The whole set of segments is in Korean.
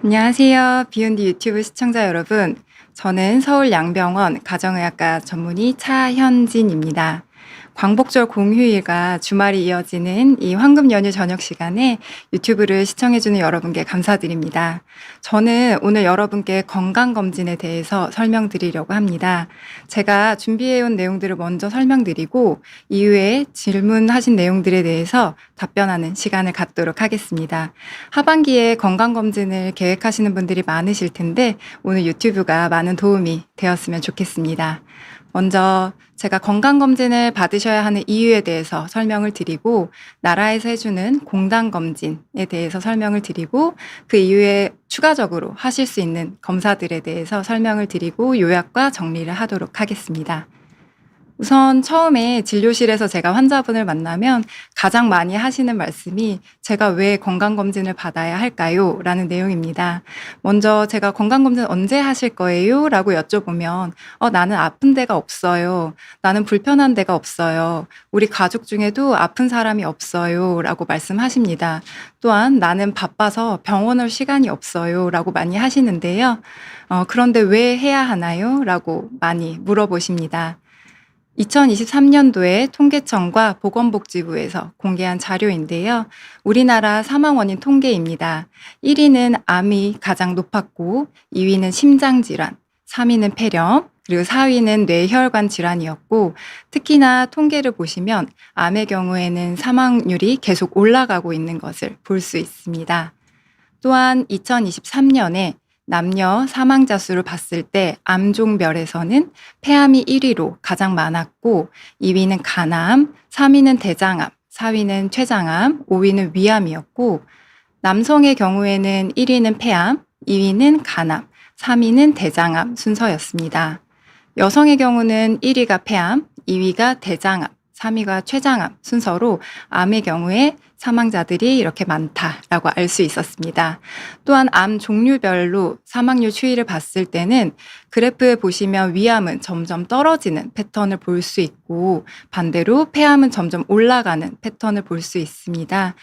안녕하세요. 비욘디 유튜브 시청자 여러분. 저는 서울 양병원 가정의학과 전문의 차현진입니다. 광복절 공휴일과 주말이 이어지는 이 황금 연휴 저녁 시간에 유튜브를 시청해주는 여러분께 감사드립니다. 저는 오늘 여러분께 건강검진에 대해서 설명드리려고 합니다. 제가 준비해온 내용들을 먼저 설명드리고 이후에 질문하신 내용들에 대해서 답변하는 시간을 갖도록 하겠습니다. 하반기에 건강검진을 계획하시는 분들이 많으실 텐데 오늘 유튜브가 많은 도움이 되었으면 좋겠습니다. 먼저 제가 건강검진을 받으셔야 하는 이유에 대해서 설명을 드리고 나라에서 해주는 공단검진에 대해서 설명을 드리고 그 이후에 추가적으로 하실 수 있는 검사들에 대해서 설명을 드리고 요약과 정리를 하도록 하겠습니다. 우선 처음에 진료실에서 제가 환자분을 만나면 가장 많이 하시는 말씀이 제가 왜 건강검진을 받아야 할까요? 라는 내용입니다. 먼저 제가 건강검진 언제 하실 거예요? 라고 여쭤보면 나는 아픈 데가 없어요. 나는 불편한 데가 없어요. 우리 가족 중에도 아픈 사람이 없어요. 라고 말씀하십니다. 또한 나는 바빠서 병원 올 시간이 없어요. 라고 많이 하시는데요. 그런데 왜 해야 하나요? 라고 많이 물어보십니다. 2023년도에 통계청과 보건복지부에서 공개한 자료인데요. 우리나라 사망 원인 통계입니다. 1위는 암이 가장 높았고 2위는 심장질환, 3위는 폐렴, 그리고 4위는 뇌혈관 질환이었고 특히나 통계를 보시면 암의 경우에는 사망률이 계속 올라가고 있는 것을 볼 수 있습니다. 또한 2023년에 남녀 사망자 수를 봤을 때 암종별에서는 폐암이 1위로 가장 많았고 2위는 간암, 3위는 대장암, 4위는 췌장암, 5위는 위암이었고 남성의 경우에는 1위는 폐암, 2위는 간암, 3위는 대장암 순서였습니다. 여성의 경우는 1위가 폐암, 2위가 대장암, 3위가 췌장암 순서로 암의 경우에 사망자들이 이렇게 많다라고 알 수 있었습니다. 또한 암 종류별로 사망률 추이를 봤을 때는 그래프에 보시면 위암은 점점 떨어지는 패턴을 볼 수 있고 반대로 폐암은 점점 올라가는 패턴을 볼 수 있습니다.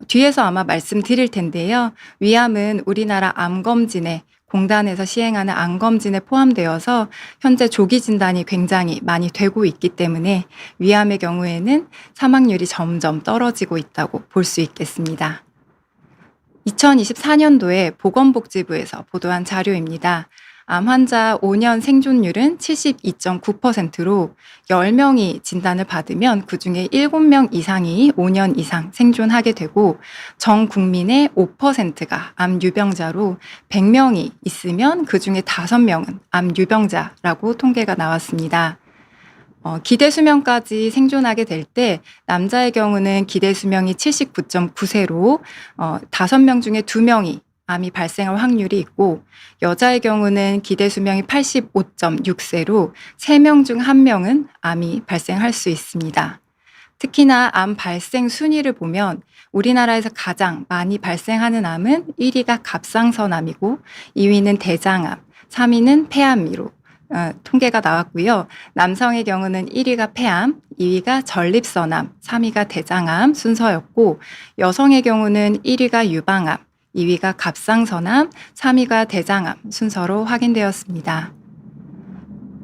뒤에서 아마 말씀드릴 텐데요. 위암은 우리나라 암검진에 공단에서 시행하는 암검진에 포함되어서 현재 조기 진단이 굉장히 많이 되고 있기 때문에 위암의 경우에는 사망률이 점점 떨어지고 있다고 볼 수 있겠습니다. 2024년도에 보건복지부에서 보도한 자료입니다. 암 환자 5년 생존율은 72.9%로 10명이 진단을 받으면 그중에 7명 이상이 5년 이상 생존하게 되고 전 국민의 5%가 암 유병자로 100명이 있으면 그중에 5명은 암 유병자라고 통계가 나왔습니다. 기대 수명까지 생존하게 될 때 남자의 경우는 기대 수명이 79.9세로 5명 중에 2명이 암이 발생할 확률이 있고 여자의 경우는 기대 수명이 85.6세로 3명 중 1명은 암이 발생할 수 있습니다. 특히나 암 발생 순위를 보면 우리나라에서 가장 많이 발생하는 암은 1위가 갑상선암이고 2위는 대장암, 3위는 폐암으로 통계가 나왔고요. 남성의 경우는 1위가 폐암, 2위가 전립선암, 3위가 대장암 순서였고 여성의 경우는 1위가 유방암, 2위가 갑상선암, 3위가 대장암 순서로 확인되었습니다.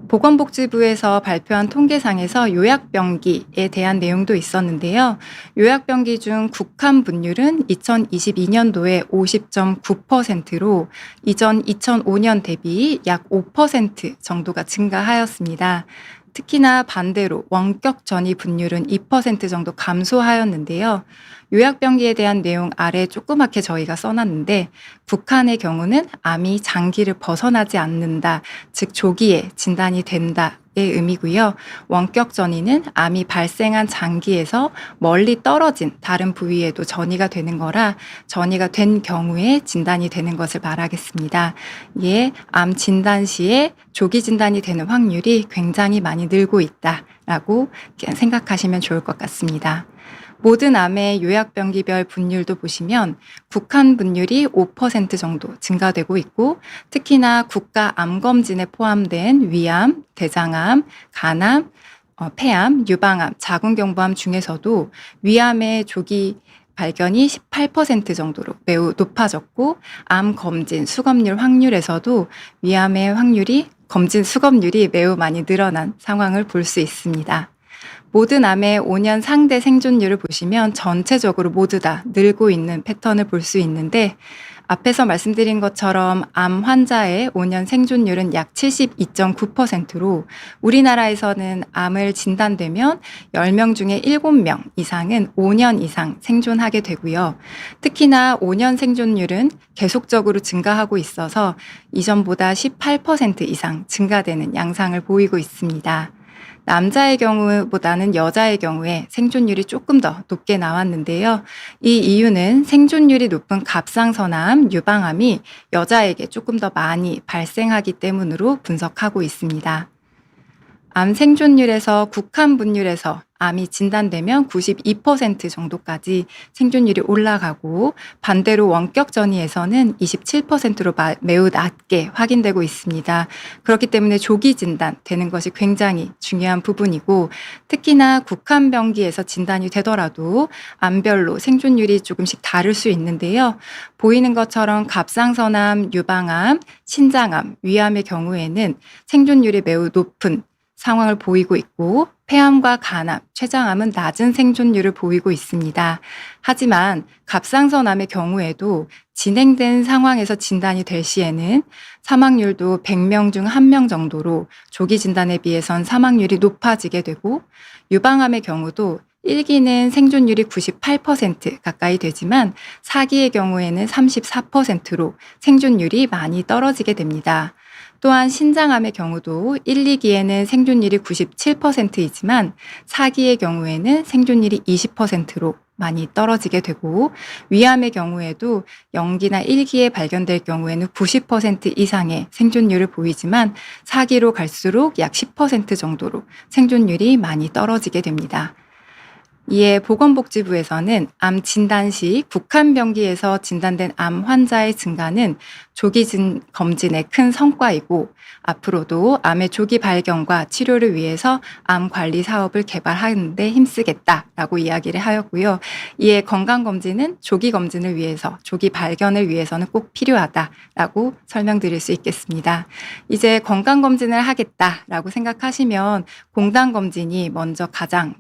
보건복지부에서 발표한 통계상에서 요약병기에 대한 내용도 있었는데요. 요약병기 중 국한 분율은 2022년도에 50.9%로 이전 2005년 대비 약 5% 정도가 증가하였습니다. 특히나 반대로 원격 전이 분율은 2% 정도 감소하였는데요. 요약병기에 대한 내용 아래 조그맣게 저희가 써놨는데 북한의 경우는 암이 장기를 벗어나지 않는다, 즉 조기에 진단이 된다의 의미고요. 원격 전이는 암이 발생한 장기에서 멀리 떨어진 다른 부위에도 전이가 되는 거라 전이가 된 경우에 진단이 되는 것을 말하겠습니다. 이에 암 진단 시에 조기 진단이 되는 확률이 굉장히 많이 늘고 있다라고 생각하시면 좋을 것 같습니다. 모든 암의 요약병기별 분율도 보시면 국한 분율이 5% 정도 증가되고 있고 특히나 국가암검진에 포함된 위암, 대장암, 간암, 폐암, 유방암, 자궁경부암 중에서도 위암의 조기 발견이 18% 정도로 매우 높아졌고 암 검진 수검률 확률에서도 위암의 확률이 검진 수검률이 매우 많이 늘어난 상황을 볼 수 있습니다. 모든 암의 5년 상대 생존율을 보시면 전체적으로 모두 다 늘고 있는 패턴을 볼 수 있는데 앞에서 말씀드린 것처럼 암 환자의 5년 생존율은 약 72.9%로 우리나라에서는 암을 진단되면 10명 중에 7명 이상은 5년 이상 생존하게 되고요. 특히나 5년 생존율은 계속적으로 증가하고 있어서 이전보다 18% 이상 증가되는 양상을 보이고 있습니다. 남자의 경우보다는 여자의 경우에 생존율이 조금 더 높게 나왔는데요. 이 이유는 생존율이 높은 갑상선암, 유방암이 여자에게 조금 더 많이 발생하기 때문으로 분석하고 있습니다. 암 생존율에서 국한 분율에서 암이 진단되면 92% 정도까지 생존율이 올라가고 반대로 원격 전이에서는 27%로 매우 낮게 확인되고 있습니다. 그렇기 때문에 조기 진단되는 것이 굉장히 중요한 부분이고 특히나 국한 병기에서 진단이 되더라도 암별로 생존율이 조금씩 다를 수 있는데요. 보이는 것처럼 갑상선암, 유방암, 신장암, 위암의 경우에는 생존율이 매우 높은 상황을 보이고 있고 폐암과 간암, 췌장암은 낮은 생존율을 보이고 있습니다. 하지만 갑상선암의 경우에도 진행된 상황에서 진단이 될 시에는 사망률도 100명 중 1명 정도로 조기 진단에 비해선 사망률이 높아지게 되고 유방암의 경우도 1기는 생존율이 98% 가까이 되지만 4기의 경우에는 34%로 생존율이 많이 떨어지게 됩니다. 또한 신장암의 경우도 1, 2기에는 생존율이 97%이지만 4기의 경우에는 생존율이 20%로 많이 떨어지게 되고 위암의 경우에도 0기나 1기에 발견될 경우에는 90% 이상의 생존율을 보이지만 4기로 갈수록 약 10% 정도로 생존율이 많이 떨어지게 됩니다. 이에 보건복지부에서는 암 진단 시 국한 병기에서 진단된 암 환자의 증가는 조기 검진의 큰 성과이고 앞으로도 암의 조기 발견과 치료를 위해서 암 관리 사업을 개발하는 데 힘쓰겠다라고 이야기를 하였고요. 이에 건강검진은 조기 검진을 위해서 조기 발견을 위해서는 꼭 필요하다라고 설명드릴 수 있겠습니다. 이제 건강검진을 하겠다라고 생각하시면 공단검진이 가장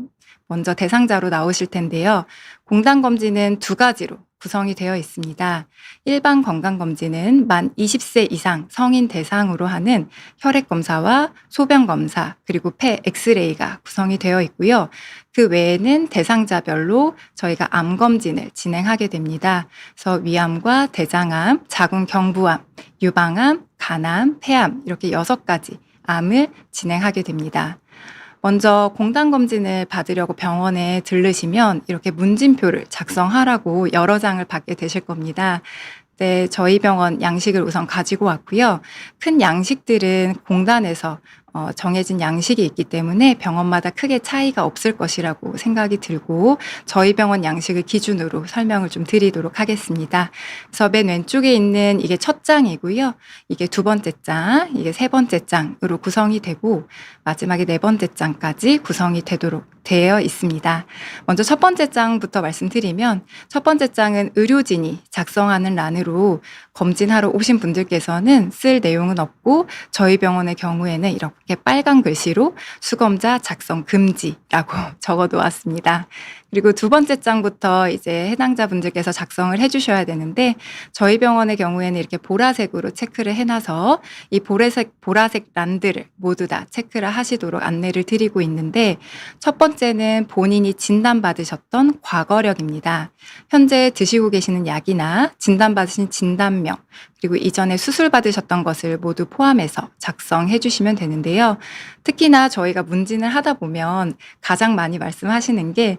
먼저 대상자로 나오실 텐데요. 공단검진은 두 가지로 구성이 되어 있습니다. 일반 건강검진은 만 20세 이상 성인 대상으로 하는 혈액검사와 소변검사 그리고 폐 엑스레이가 구성이 되어 있고요. 그 외에는 대상자별로 저희가 암검진을 진행하게 됩니다. 그래서 위암과 대장암, 자궁경부암, 유방암, 간암, 폐암 이렇게 6가지 암을 진행하게 됩니다. 먼저 공단검진을 받으려고 병원에 들르시면 이렇게 문진표를 작성하라고 여러 장을 받게 되실 겁니다. 네, 저희 병원 양식을 우선 가지고 왔고요. 큰 양식들은 공단에서 정해진 양식이 있기 때문에 병원마다 크게 차이가 없을 것이라고 생각이 들고 저희 병원 양식을 기준으로 설명을 좀 드리도록 하겠습니다. 그래서 맨 왼쪽에 있는 이게 첫 장이고요. 이게 두 번째 장, 이게 세 번째 장으로 구성이 되고 마지막에 네 번째 장까지 구성이 되도록 되어 있습니다. 먼저 첫 번째 장부터 말씀드리면 첫 번째 장은 의료진이 작성하는 란으로 검진하러 오신 분들께서는 쓸 내용은 없고 저희 병원의 경우에는 이렇게 빨간 글씨로 수검자 작성 금지라고 적어 놓았습니다. 그리고 두 번째 장부터 이제 해당자 분들께서 작성을 해주셔야 되는데 저희 병원의 경우에는 이렇게 보라색으로 체크를 해놔서 이 보라색 란들을 모두 다 체크를 하시도록 안내를 드리고 있는데 첫 번째는 본인이 진단받으셨던 과거력입니다. 현재 드시고 계시는 약이나 진단받으신 진단명 그리고 이전에 수술 받으셨던 것을 모두 포함해서 작성해 주시면 되는데요. 특히나 저희가 문진을 하다 보면 가장 많이 말씀하시는 게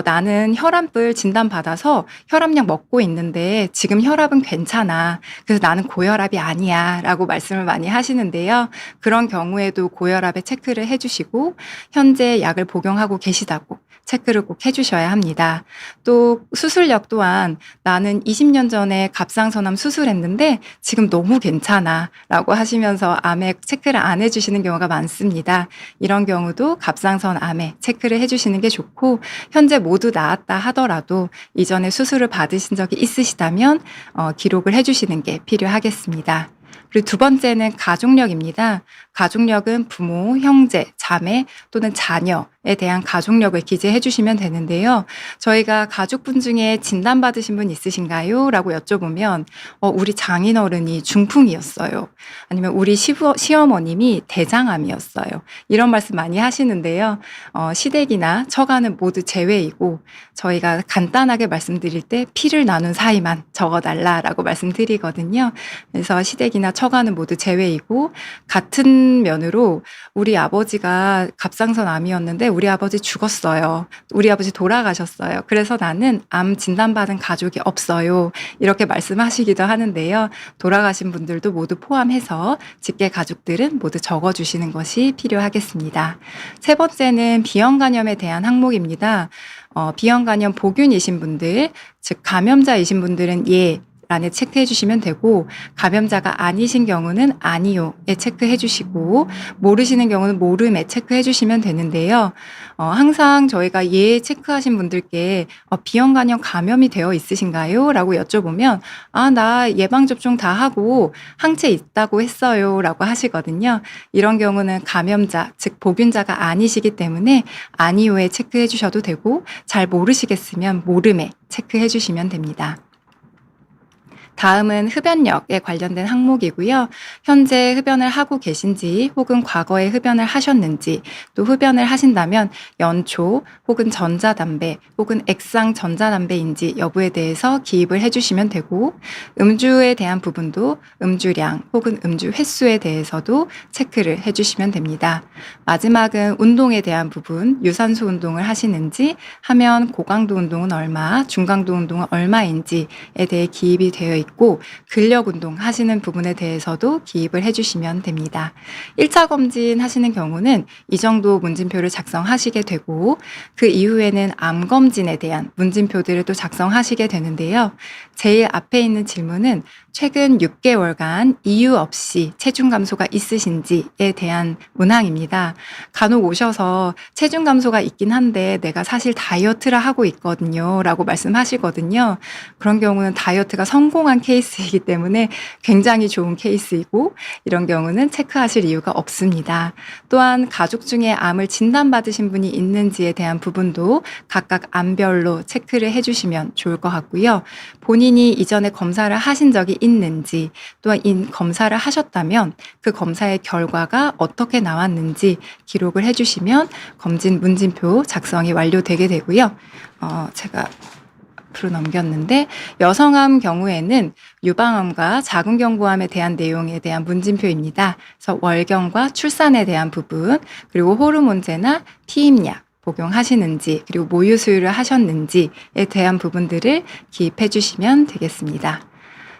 나는 혈압을 진단받아서 혈압약 먹고 있는데 지금 혈압은 괜찮아. 그래서 나는 고혈압이 아니야 라고 말씀을 많이 하시는데요. 그런 경우에도 고혈압에 체크를 해주시고 현재 약을 복용하고 계시다고 체크를 꼭 해주셔야 합니다. 또 수술력 또한 나는 20년 전에 갑상선암 수술했는데 지금 너무 괜찮아 라고 하시면서 암에 체크를 안 해주시는 경우가 많습니다. 이런 경우도 갑상선암에 체크를 해주시는 게 좋고, 현재 모두 나았다 하더라도 이전에 수술을 받으신 적이 있으시다면 기록을 해주시는 게 필요하겠습니다. 그리고 두 번째는 가족력입니다. 가족력은 부모, 형제, 자매 또는 자녀에 대한 가족력을 기재해 주시면 되는데요. 저희가 가족분 중에 진단받으신 분 있으신가요? 라고 여쭤보면 우리 장인어른이 중풍이었어요. 아니면 우리 시어머님이 대장암이었어요. 이런 말씀 많이 하시는데요. 시댁이나 처가는 모두 제외이고, 저희가 간단하게 말씀드릴 때 피를 나눈 사이만 적어달라라고 말씀드리거든요. 그래서 시댁이나 처가는 모두 제외이고, 같은 면으로 우리 아버지가 갑상선암이었는데 우리 아버지 죽었어요. 우리 아버지 돌아가셨어요. 그래서 나는 암 진단받은 가족이 없어요. 이렇게 말씀하시기도 하는데요. 돌아가신 분들도 모두 포함해서 직계 가족들은 모두 적어주시는 것이 필요하겠습니다. 세 번째는 비형 간염에 대한 항목입니다. 비형 간염 보균이신 분들, 즉 감염자이신 분들은 예 란에 체크해 주시면 되고, 감염자가 아니신 경우는 아니요에 체크해 주시고, 모르시는 경우는 모름에 체크해 주시면 되는데요. 항상 저희가 예 체크하신 분들께 비형 간염 감염이 되어 있으신가요? 라고 여쭤보면 나 예방접종 다 하고 항체 있다고 했어요 라고 하시거든요. 이런 경우는 감염자, 즉 보균자가 아니시기 때문에 아니요에 체크해 주셔도 되고, 잘 모르시겠으면 모름에 체크해 주시면 됩니다. 다음은 흡연력에 관련된 항목이고요. 현재 흡연을 하고 계신지 혹은 과거에 흡연을 하셨는지, 또 흡연을 하신다면 연초 혹은 전자담배 혹은 액상 전자담배인지 여부에 대해서 기입을 해주시면 되고, 음주에 대한 부분도 음주량 혹은 음주 횟수에 대해서도 체크를 해주시면 됩니다. 마지막은 운동에 대한 부분, 유산소 운동을 하시는지, 하면 고강도 운동은 얼마, 중강도 운동은 얼마인지에 대해 기입이 되어 있고, 근력 운동 하시는 부분에 대해서도 기입을 해주시면 됩니다. 1차 검진 하시는 경우는 이 정도 문진표를 작성하시게 되고, 그 이후에는 암 검진에 대한 문진표들을 또 작성하시게 되는데요. 제일 앞에 있는 질문은 최근 6개월간 이유 없이 체중 감소가 있으신지에 대한 문항입니다. 간혹 오셔서 체중 감소가 있긴 한데 내가 사실 다이어트를 하고 있거든요 라고 말씀하시거든요. 그런 경우는 다이어트가 성공한 케이스이기 때문에 굉장히 좋은 케이스이고, 이런 경우는 체크하실 이유가 없습니다. 또한 가족 중에 암을 진단받으신 분이 있는지에 대한 부분도 각각 암별로 체크를 해주시면 좋을 것 같고요. 본인이 이전에 검사를 하신 적이 있는지, 또한 검사를 하셨다면 그 검사의 결과가 어떻게 나왔는지 기록을 해주시면 검진 문진표 작성이 완료되게 되고요. 제가 앞으로 넘겼는데, 여성암 경우에는 유방암과 자궁경부암에 대한 내용에 대한 문진표입니다. 그래서 월경과 출산에 대한 부분, 그리고 호르몬제나 피임약 복용하시는지, 그리고 모유 수유를 하셨는지에 대한 부분들을 기입해 주시면 되겠습니다.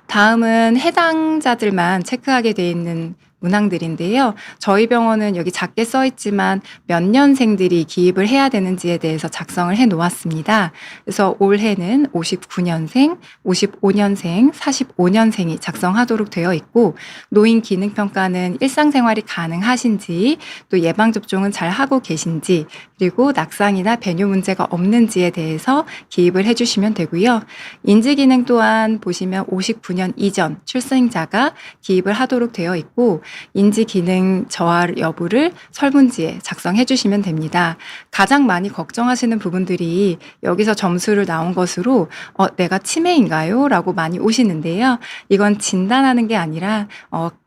다음은 해당자들만 체크하게 되어 있는 문항들인데요. 저희 병원은 여기 작게 써 있지만 몇 년생들이 기입을 해야 되는지에 대해서 작성을 해 놓았습니다. 그래서 올해는 59년생, 55년생, 45년생이 작성하도록 되어 있고, 노인 기능 평가는 일상생활이 가능하신지, 또 예방접종은 잘 하고 계신지, 그리고 낙상이나 배뇨 문제가 없는지에 대해서 기입을 해주시면 되고요. 인지기능 또한 보시면 59년 이전 출생자가 기입을 하도록 되어 있고, 인지기능 저하 여부를 설문지에 작성해 주시면 됩니다. 가장 많이 걱정하시는 부분들이 여기서 점수를 나온 것으로 내가 치매인가요? 라고 많이 오시는데요. 이건 진단하는 게 아니라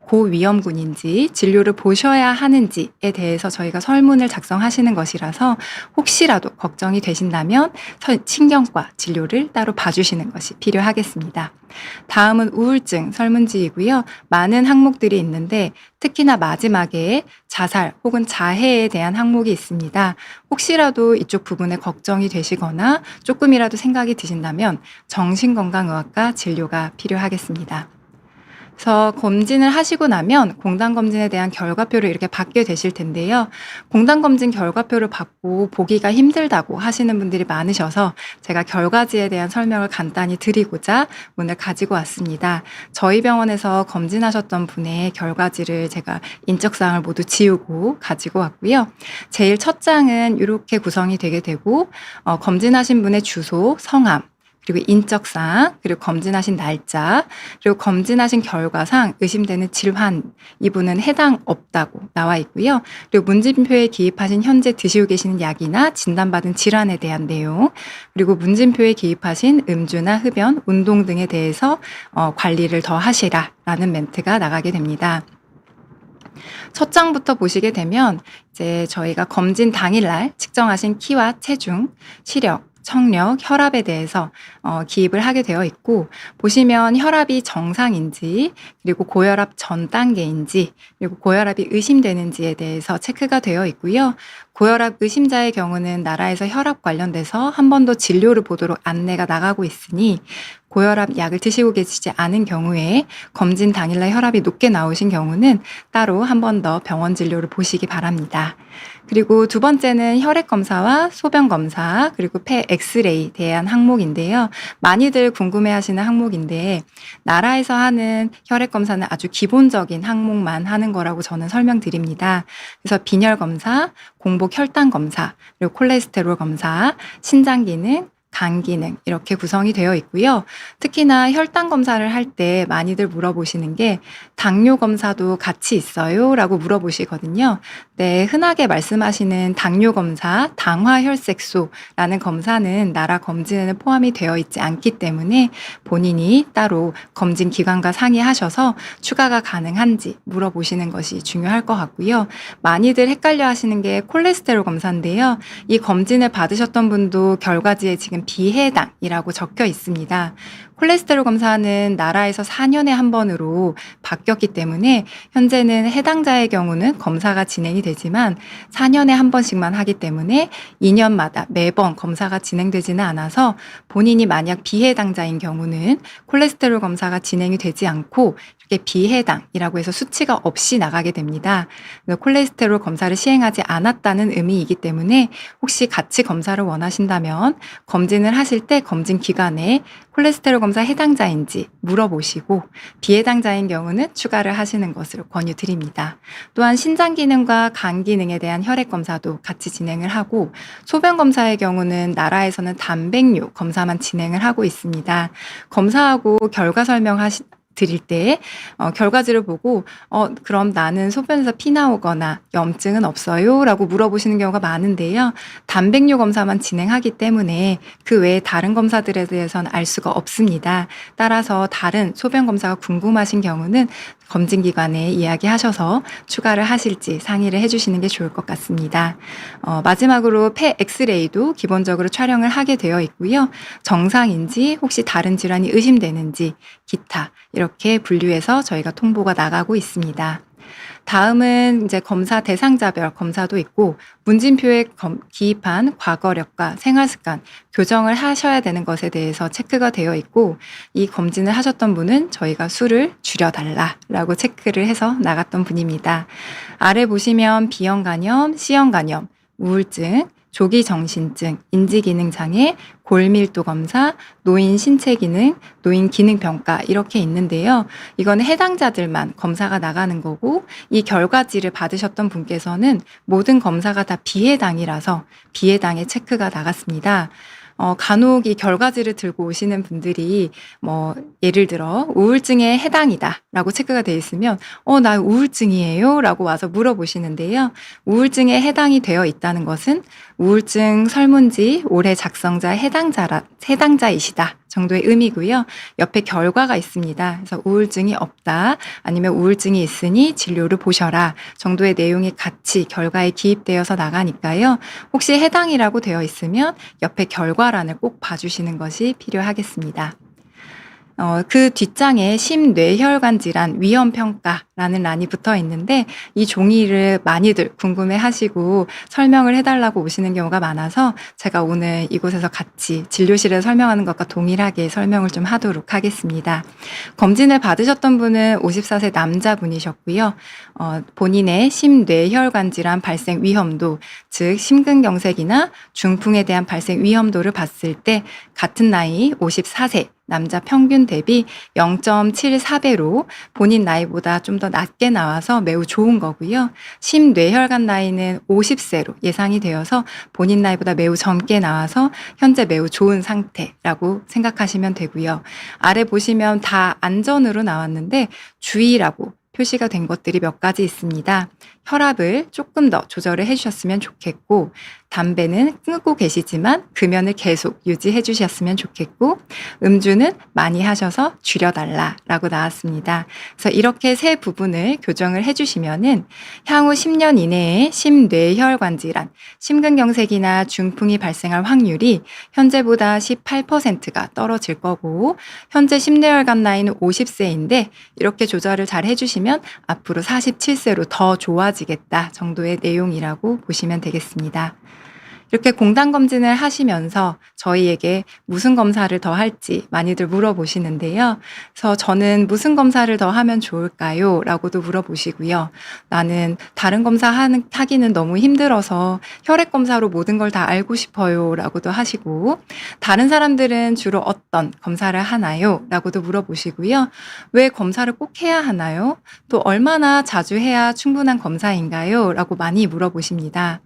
고위험군인지 진료를 보셔야 하는지에 대해서 저희가 설문을 작성하시는 것이라서, 혹시라도 걱정이 되신다면 신경과 진료를 따로 봐주시는 것이 필요하겠습니다. 다음은 우울증 설문지이고요. 많은 항목들이 있는데 특히나 마지막에 자살 혹은 자해에 대한 항목이 있습니다. 혹시라도 이쪽 부분에 걱정이 되시거나 조금이라도 생각이 드신다면 정신건강의학과 진료가 필요하겠습니다. 그래서 검진을 하시고 나면 공단검진에 대한 결과표를 이렇게 받게 되실 텐데요. 공단검진 결과표를 받고 보기가 힘들다고 하시는 분들이 많으셔서 제가 결과지에 대한 설명을 간단히 드리고자 오늘 가지고 왔습니다. 저희 병원에서 검진하셨던 분의 결과지를 제가 인적사항을 모두 지우고 가지고 왔고요. 제일 첫 장은 이렇게 구성이 되게 되고 검진하신 분의 주소, 성함, 그리고 인적사항, 그리고 검진하신 날짜, 그리고 검진하신 결과상 의심되는 질환, 이분은 해당 없다고 나와 있고요. 그리고 문진표에 기입하신 현재 드시고 계시는 약이나 진단받은 질환에 대한 내용, 그리고 문진표에 기입하신 음주나 흡연, 운동 등에 대해서 관리를 더 하시라라는 멘트가 나가게 됩니다. 첫 장부터 보시게 되면 이제 저희가 검진 당일날 측정하신 키와 체중, 시력, 청력, 혈압에 대해서 기입을 하게 되어 있고, 보시면 혈압이 정상인지, 그리고 고혈압 전 단계인지, 그리고 고혈압이 의심되는지에 대해서 체크가 되어 있고요. 고혈압 의심자의 경우는 나라에서 혈압 관련돼서 한 번 더 진료를 보도록 안내가 나가고 있으니 고혈압 약을 드시고 계시지 않은 경우에 검진 당일날 혈압이 높게 나오신 경우는 따로 한 번 더 병원 진료를 보시기 바랍니다. 그리고 두 번째는 혈액 검사와 소변 검사, 그리고 폐 엑스레이에 대한 항목인데요. 많이들 궁금해하시는 항목인데, 나라에서 하는 혈액 검사는 아주 기본적인 항목만 하는 거라고 저는 설명드립니다. 그래서 빈혈 검사, 공복 혈당 검사, 그리고 콜레스테롤 검사, 신장 기능, 간 기능 이렇게 구성이 되어 있고요. 특히나 혈당 검사를 할 때 많이들 물어보시는 게 당뇨 검사도 같이 있어요? 라고 물어보시거든요. 네, 흔하게 말씀하시는 당뇨 검사, 당화혈색소라는 검사는 나라 검진에는 포함이 되어 있지 않기 때문에 본인이 따로 검진 기관과 상의하셔서 추가가 가능한지 물어보시는 것이 중요할 것 같고요. 많이들 헷갈려 하시는 게 콜레스테롤 검사인데요. 이 검진을 받으셨던 분도 결과지에 지금 비해당이라고 적혀 있습니다. 콜레스테롤 검사는 나라에서 4년에 한 번으로 바뀌었기 때문에 현재는 해당자의 경우는 검사가 진행이 되지만 4년에 한 번씩만 하기 때문에 2년마다 매번 검사가 진행되지는 않아서 본인이 만약 비해당자인 경우는 콜레스테롤 검사가 진행이 되지 않고 이렇게 비해당이라고 해서 수치가 없이 나가게 됩니다. 콜레스테롤 검사를 시행하지 않았다는 의미이기 때문에 혹시 같이 검사를 원하신다면 검진을 하실 때 검진 기간에 콜레스테롤 검사 해당자인지 물어보시고 비해당자인 경우는 추가를 하시는 것을 권유드립니다. 또한 신장 기능과 간 기능에 대한 혈액 검사도 같이 진행을 하고, 소변 검사의 경우는 나라에서는 단백뇨 검사만 진행을 하고 있습니다. 검사하고 결과 드릴 때 결과지를 보고 그럼 나는 소변에서 피 나오거나 염증은 없어요? 라고 물어보시는 경우가 많은데요. 단백뇨 검사만 진행하기 때문에 그 외에 다른 검사들에 대해서는 알 수가 없습니다. 따라서 다른 소변 검사가 궁금하신 경우는 검진기관에 이야기하셔서 추가를 하실지 상의를 해주시는 게 좋을 것 같습니다. 마지막으로 폐 엑스레이도 기본적으로 촬영을 하게 되어 있고요. 정상인지 혹시 다른 질환이 의심되는지 기타 이렇게 분류해서 저희가 통보가 나가고 있습니다. 다음은 이제 검사 대상자별 검사도 있고, 문진표에 기입한 과거력과 생활습관 교정을 하셔야 되는 것에 대해서 체크가 되어 있고, 이 검진을 하셨던 분은 저희가 수를 줄여달라라고 체크를 해서 나갔던 분입니다. 아래 보시면 B형 간염, C형 간염, 우울증, 조기 정신증, 인지기능장애, 골밀도 검사, 노인 신체기능, 노인 기능평가 이렇게 있는데요. 이거는 해당자들만 검사가 나가는 거고, 이 결과지를 받으셨던 분께서는 모든 검사가 다 비해당이라서 비해당의 체크가 나갔습니다. 간혹 이 결과지를 들고 오시는 분들이 예를 들어 우울증에 해당이다라고 체크가 돼 있으면 나 우울증이에요라고 와서 물어보시는데요. 우울증에 해당이 되어 있다는 것은 우울증 설문지 올해 작성자 해당자이시다 정도의 의미고요. 옆에 결과가 있습니다. 그래서 우울증이 없다, 아니면 우울증이 있으니 진료를 보셔라 정도의 내용이 같이 결과에 기입되어서 나가니까요. 혹시 해당이라고 되어 있으면 옆에 결과란을 꼭 봐주시는 것이 필요하겠습니다. 그 뒷장에 심뇌혈관 질환 위험 평가라는 란이 붙어 있는데 이 종이를 많이들 궁금해 하시고 설명을 해달라고 오시는 경우가 많아서 제가 오늘 이곳에서 같이 진료실에서 설명하는 것과 동일하게 설명을 좀 하도록 하겠습니다. 검진을 받으셨던 분은 54세 남자분이셨고요. 본인의 심뇌혈관 질환 발생 위험도, 즉 심근경색이나 중풍에 대한 발생 위험도를 봤을 때 같은 나이 54세 남자 평균 대비 0.74배로 본인 나이보다 좀 더 낮게 나와서 매우 좋은 거고요. 심뇌혈관 나이는 50세로 예상이 되어서 본인 나이보다 매우 젊게 나와서 현재 매우 좋은 상태라고 생각하시면 되고요. 아래 보시면 다 안전으로 나왔는데 주의라고 표시가 된 것들이 몇 가지 있습니다. 혈압을 조금 더 조절을 해주셨으면 좋겠고, 담배는 끊고 계시지만 금연을 계속 유지해 주셨으면 좋겠고, 음주는 많이 하셔서 줄여달라라고 나왔습니다. 그래서 이렇게 세 부분을 교정을 해주시면은 향후 10년 이내에 심뇌혈관 질환, 심근경색이나 중풍이 발생할 확률이 현재보다 18%가 떨어질 거고, 현재 심뇌혈관 나이는 50세인데 이렇게 조절을 잘 해주시면 앞으로 47세로 더 좋아지겠다 정도의 내용이라고 보시면 되겠습니다. 이렇게 공단검진을 하시면서 저희에게 무슨 검사를 더 할지 많이들 물어보시는데요. 그래서 저는 무슨 검사를 더 하면 좋을까요? 라고도 물어보시고요. 나는 다른 검사 하기는 너무 힘들어서 혈액검사로 모든 걸 다 알고 싶어요. 라고도 하시고, 다른 사람들은 주로 어떤 검사를 하나요? 라고도 물어보시고요. 왜 검사를 꼭 해야 하나요? 또 얼마나 자주 해야 충분한 검사인가요? 라고 많이 물어보십니다.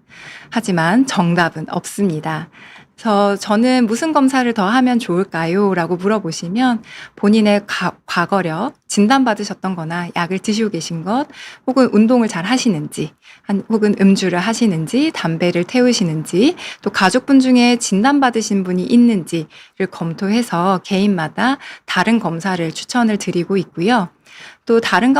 하지만 정답은 없습니다. 그래서 저는 무슨 검사를 더 하면 좋을까요? 라고 물어보시면 본인의 과거력, 진단받으셨던 거나 약을 드시고 계신 것, 혹은 운동을 잘 하시는지, 혹은 음주를 하시는지, 담배를 태우시는지, 또 가족분 중에 진단받으신 분이 있는지를 검토해서 개인마다 다른 검사를 추천을 드리고 있고요. 또 다른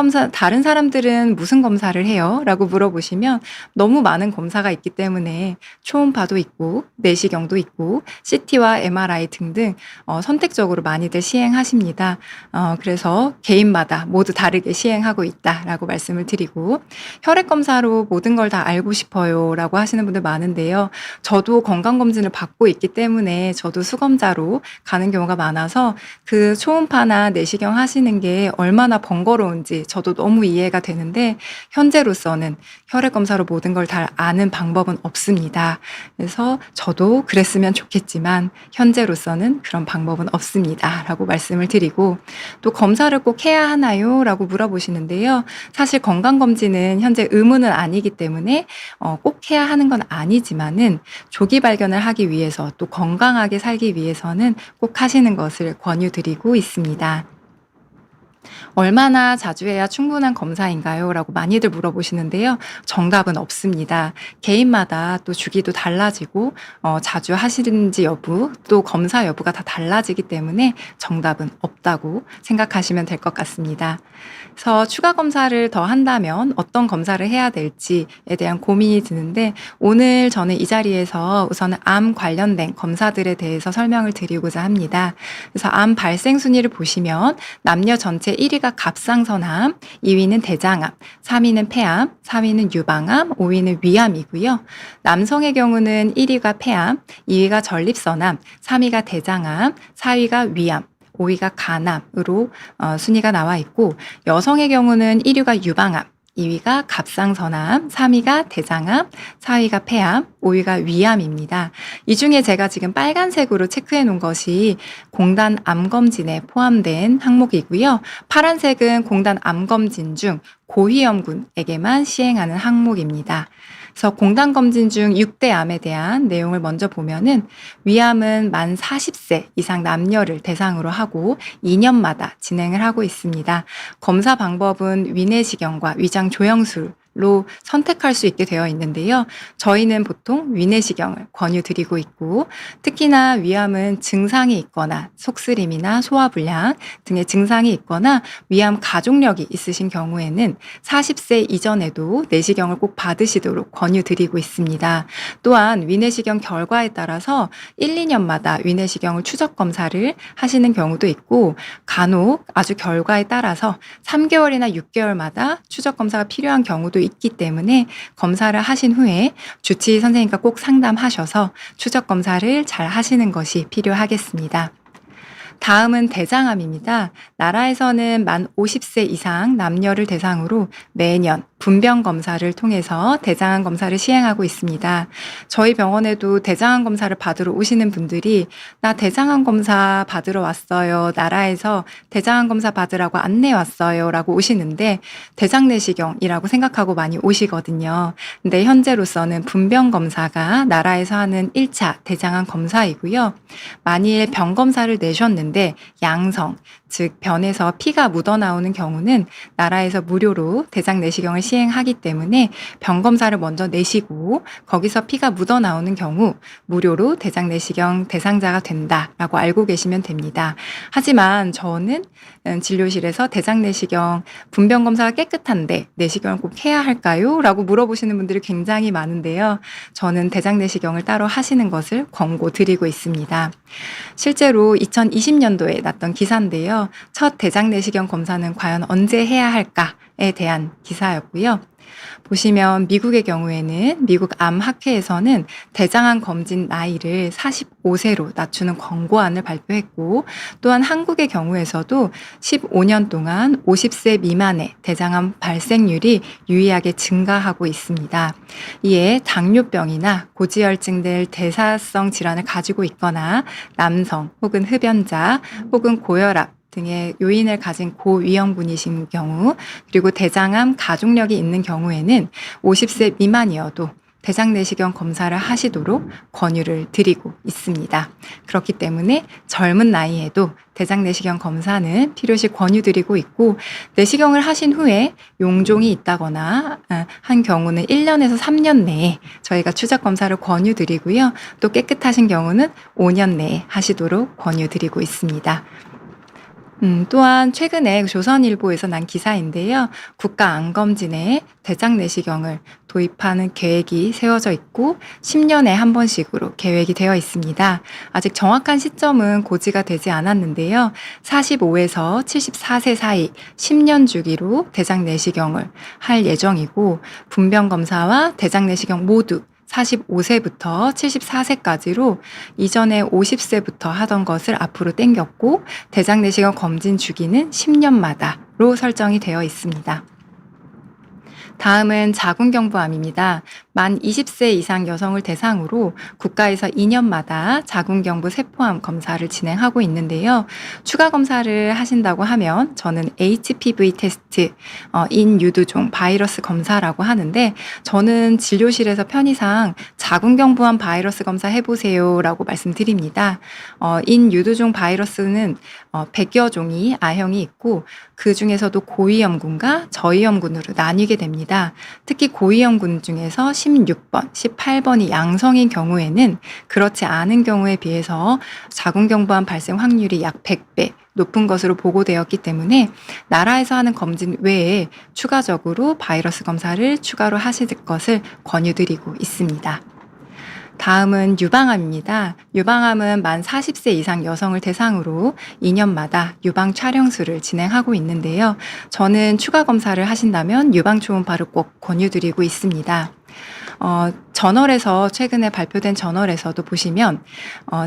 사람들은 무슨 검사를 해요? 라고 물어보시면 너무 많은 검사가 있기 때문에 초음파도 있고, 내시경도 있고, CT와 MRI 등등 선택적으로 많이들 시행하십니다. 그래서 개인마다 모두 다르게 시행하고 있다라고 말씀을 드리고, 혈액검사로 모든 걸 다 알고 싶어요 라고 하시는 분들 많은데요. 저도 건강검진을 받고 있기 때문에 저도 수검자로 가는 경우가 많아서 그 초음파나 내시경 하시는 게 얼마나 번거로운지 저도 너무 이해가 되는데, 현재로서는 혈액검사로 모든 걸 다 아는 방법은 없습니다. 그래서 저도 그랬으면 좋겠지만 현재로서는 그런 방법은 없습니다 라고 말씀을 드리고, 또 검사를 꼭 해야 하나요? 라고 물어보시는데요. 사실 건강검진은 현재 의무는 아니기 때문에 꼭 해야 하는 건 아니지만은 조기 발견을 하기 위해서, 또 건강하게 살기 위해서는 꼭 하시는 것을 권유드리고 있습니다. 얼마나 자주 해야 충분한 검사인가요? 라고 많이들 물어보시는데요. 정답은 없습니다. 개인마다 또 주기도 달라지고 자주 하시는지 여부, 또 검사 여부가 다 달라지기 때문에 정답은 없다고 생각하시면 될 것 같습니다. 그래서 추가 검사를 더 한다면 어떤 검사를 해야 될지에 대한 고민이 드는데, 오늘 저는 이 자리에서 우선은 암 관련된 검사들에 대해서 설명을 드리고자 합니다. 그래서 암 발생 순위를 보시면 남녀 전체 1위가 갑상선암, 2위는 대장암, 3위는 폐암, 4위는 유방암, 5위는 위암이고요. 남성의 경우는 1위가 폐암, 2위가 전립선암, 3위가 대장암, 4위가 위암, 5위가 간암으로 순위가 나와 있고, 여성의 경우는 1위가 유방암, 2위가 갑상선암, 3위가 대장암, 4위가 폐암, 5위가 위암입니다. 이 중에 제가 지금 빨간색으로 체크해 놓은 것이 공단 암검진에 포함된 항목이고요. 파란색은 공단 암검진 중 고위험군에게만 시행하는 항목입니다. 그래서 공단검진 중 6대 암에 대한 내용을 먼저 보면은, 위암은 만 40세 이상 남녀를 대상으로 하고 2년마다 진행을 하고 있습니다. 검사 방법은 위내시경과 위장 조영술 검사로 선택할 수 있게 되어 있는데요. 저희는 보통 위내시경을 권유드리고 있고 특히나 위암은 증상이 있거나 속쓰림이나 소화불량 등의 증상이 있거나 위암 가족력이 있으신 경우에는 40세 이전에도 내시경을 꼭 받으시도록 권유드리고 있습니다. 또한 위내시경 결과에 따라서 1, 2년마다 위내시경을 추적 검사를 하시는 경우도 있고 간혹 아주 결과에 따라서 3개월이나 6개월마다 추적 검사가 필요한 경우도 있기 때문에 검사를 하신 후에 주치의 선생님과 꼭 상담하셔서 추적 검사를 잘 하시는 것이 필요하겠습니다. 다음은 대장암입니다. 나라에서는 만 50세 이상 남녀를 대상으로 매년 분병 검사를 통해서 대장암 검사를 시행하고 있습니다. 저희 병원에도 대장암 검사를 받으러 오시는 분들이 나 대장암 검사 받으러 왔어요. 나라에서 대장암 검사 받으라고 안내 왔어요. 라고 오시는데 대장내시경이라고 생각하고 많이 오시거든요. 근데 현재로서는 분병 검사가 나라에서 하는 1차 대장암 검사이고요. 만일 병 검사를 내셨는데 양성, 즉 변에서 피가 묻어나오는 경우는 나라에서 무료로 대장내시경을 시행하기 때문에 병 검사를 먼저 내시고 거기서 피가 묻어나오는 경우 무료로 대장내시경 대상자가 된다라고 알고 계시면 됩니다. 하지만 저는 진료실에서 대장내시경 분병 검사가 깨끗한데 내시경을 꼭 해야 할까요? 라고 물어보시는 분들이 굉장히 많은데요. 저는 대장내시경을 따로 하시는 것을 권고드리고 있습니다. 실제로 2020년도에 났던 기사인데요. 첫 대장내시경 검사는 과연 언제 해야 할까에 대한 기사였고요. 보시면 미국의 경우에는 미국 암학회에서는 대장암 검진 나이를 45세로 낮추는 권고안을 발표했고 또한 한국의 경우에서도 15년 동안 50세 미만의 대장암 발생률이 유의하게 증가하고 있습니다. 이에 당뇨병이나 고지혈증 등 대사성 질환을 가지고 있거나 남성 혹은 흡연자 혹은 고혈압 등의 요인을 가진 고위험군이신 경우 그리고 대장암 가족력이 있는 경우에는 50세 미만이어도 대장내시경 검사를 하시도록 권유를 드리고 있습니다. 그렇기 때문에 젊은 나이에도 대장내시경 검사는 필요시 권유드리고 있고 내시경을 하신 후에 용종이 있다거나 한 경우는 1년에서 3년 내에 저희가 추적 검사를 권유드리고요. 또 깨끗하신 경우는 5년 내에 하시도록 권유드리고 있습니다. 또한 최근에 조선일보에서 난 기사인데요. 국가암검진에 대장내시경을 도입하는 계획이 세워져 있고 10년에 한 번씩으로 계획이 되어 있습니다. 아직 정확한 시점은 고지가 되지 않았는데요. 45에서 74세 사이 10년 주기로 대장내시경을 할 예정이고 분병검사와 대장내시경 모두 45세부터 74세까지로 이전에 50세부터 하던 것을 앞으로 땡겼고 대장내시경 검진 주기는 10년마다로 설정이 되어 있습니다. 다음은 자궁경부암입니다. 만 20세 이상 여성을 대상으로 국가에서 2년마다 자궁경부 세포암 검사를 진행하고 있는데요. 추가 검사를 하신다고 하면 저는 HPV 테스트, 인유두종 바이러스 검사라고 하는데 저는 진료실에서 편의상 자궁경부암 바이러스 검사 해보세요 라고 말씀드립니다. 인유두종 바이러스는 100여 종이 A형이 있고 그 중에서도 고위험군과 저위험군으로 나뉘게 됩니다. 특히 고위험군 중에서 16번, 18번이 양성인 경우에는 그렇지 않은 경우에 비해서 자궁경부암 발생 확률이 약 100배 높은 것으로 보고되었기 때문에 나라에서 하는 검진 외에 추가적으로 바이러스 검사를 추가로 하실 것을 권유드리고 있습니다. 다음은 유방암입니다. 유방암은 만 40세 이상 여성을 대상으로 2년마다 유방 촬영술을 진행하고 있는데요. 저는 추가 검사를 하신다면 유방 초음파를 꼭 권유드리고 있습니다. 저널에서 최근에 발표된 저널에서도 보시면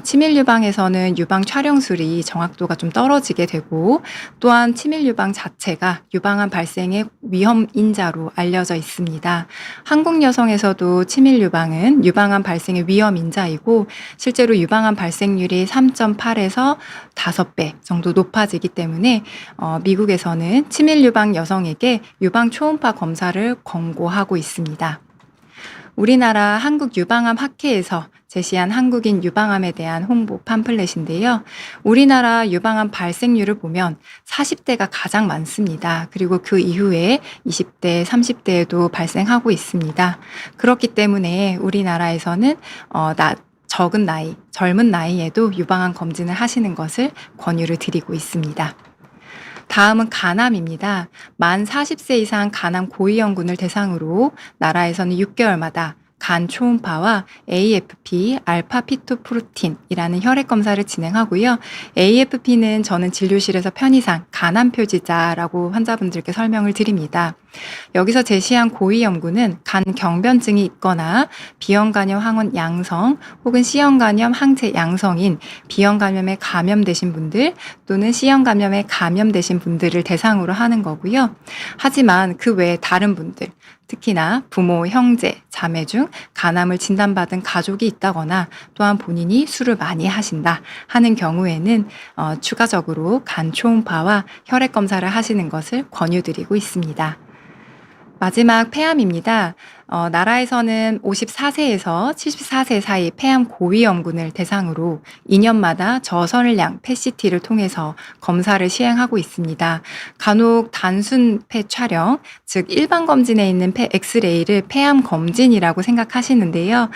치밀 유방에서는 유방 촬영술이 정확도가 좀 떨어지게 되고 또한 치밀 유방 자체가 유방암 발생의 위험 인자로 알려져 있습니다. 한국 여성에서도 치밀 유방은 유방암 발생의 위험 인자이고 실제로 유방암 발생률이 3.8에서 5배 정도 높아지기 때문에 미국에서는 치밀 유방 여성에게 유방 초음파 검사를 권고하고 있습니다. 우리나라 한국유방암학회에서 제시한 한국인 유방암에 대한 홍보 팜플렛인데요. 우리나라 유방암 발생률을 보면 40대가 가장 많습니다. 그리고 그 이후에 20대, 30대에도 발생하고 있습니다. 그렇기 때문에 우리나라에서는 적은 나이, 젊은 나이에도 유방암 검진을 하시는 것을 권유를 드리고 있습니다. 다음은 간암입니다. 만 40세 이상 간암 고위험군을 대상으로 나라에서는 6개월마다 간 초음파와 AFP, 알파 피토프로틴이라는 혈액 검사를 진행하고요. AFP는 저는 진료실에서 편의상 간암 표지자라고 환자분들께 설명을 드립니다. 여기서 제시한 고위험군은 간 경변증이 있거나 B형간염 항원 양성 혹은 C형간염 항체 양성인 B형간염에 감염되신 분들 또는 C형간염에 감염되신 분들을 대상으로 하는 거고요. 하지만 그 외에 다른 분들, 특히나 부모, 형제, 자매 중 간암을 진단받은 가족이 있다거나 또한 본인이 술을 많이 하신다 하는 경우에는 추가적으로 간 초음파와 혈액 검사를 하시는 것을 권유드리고 있습니다. 마지막 폐암입니다. 나라에서는 54세에서 74세 사이 폐암 고위험군을 대상으로 2년마다 저선량 PET-CT를 통해서 검사를 시행하고 있습니다. 간혹 단순 폐 촬영, 즉 일반 검진에 있는 폐 엑스레이를 폐암 검진이라고 생각하시는데요.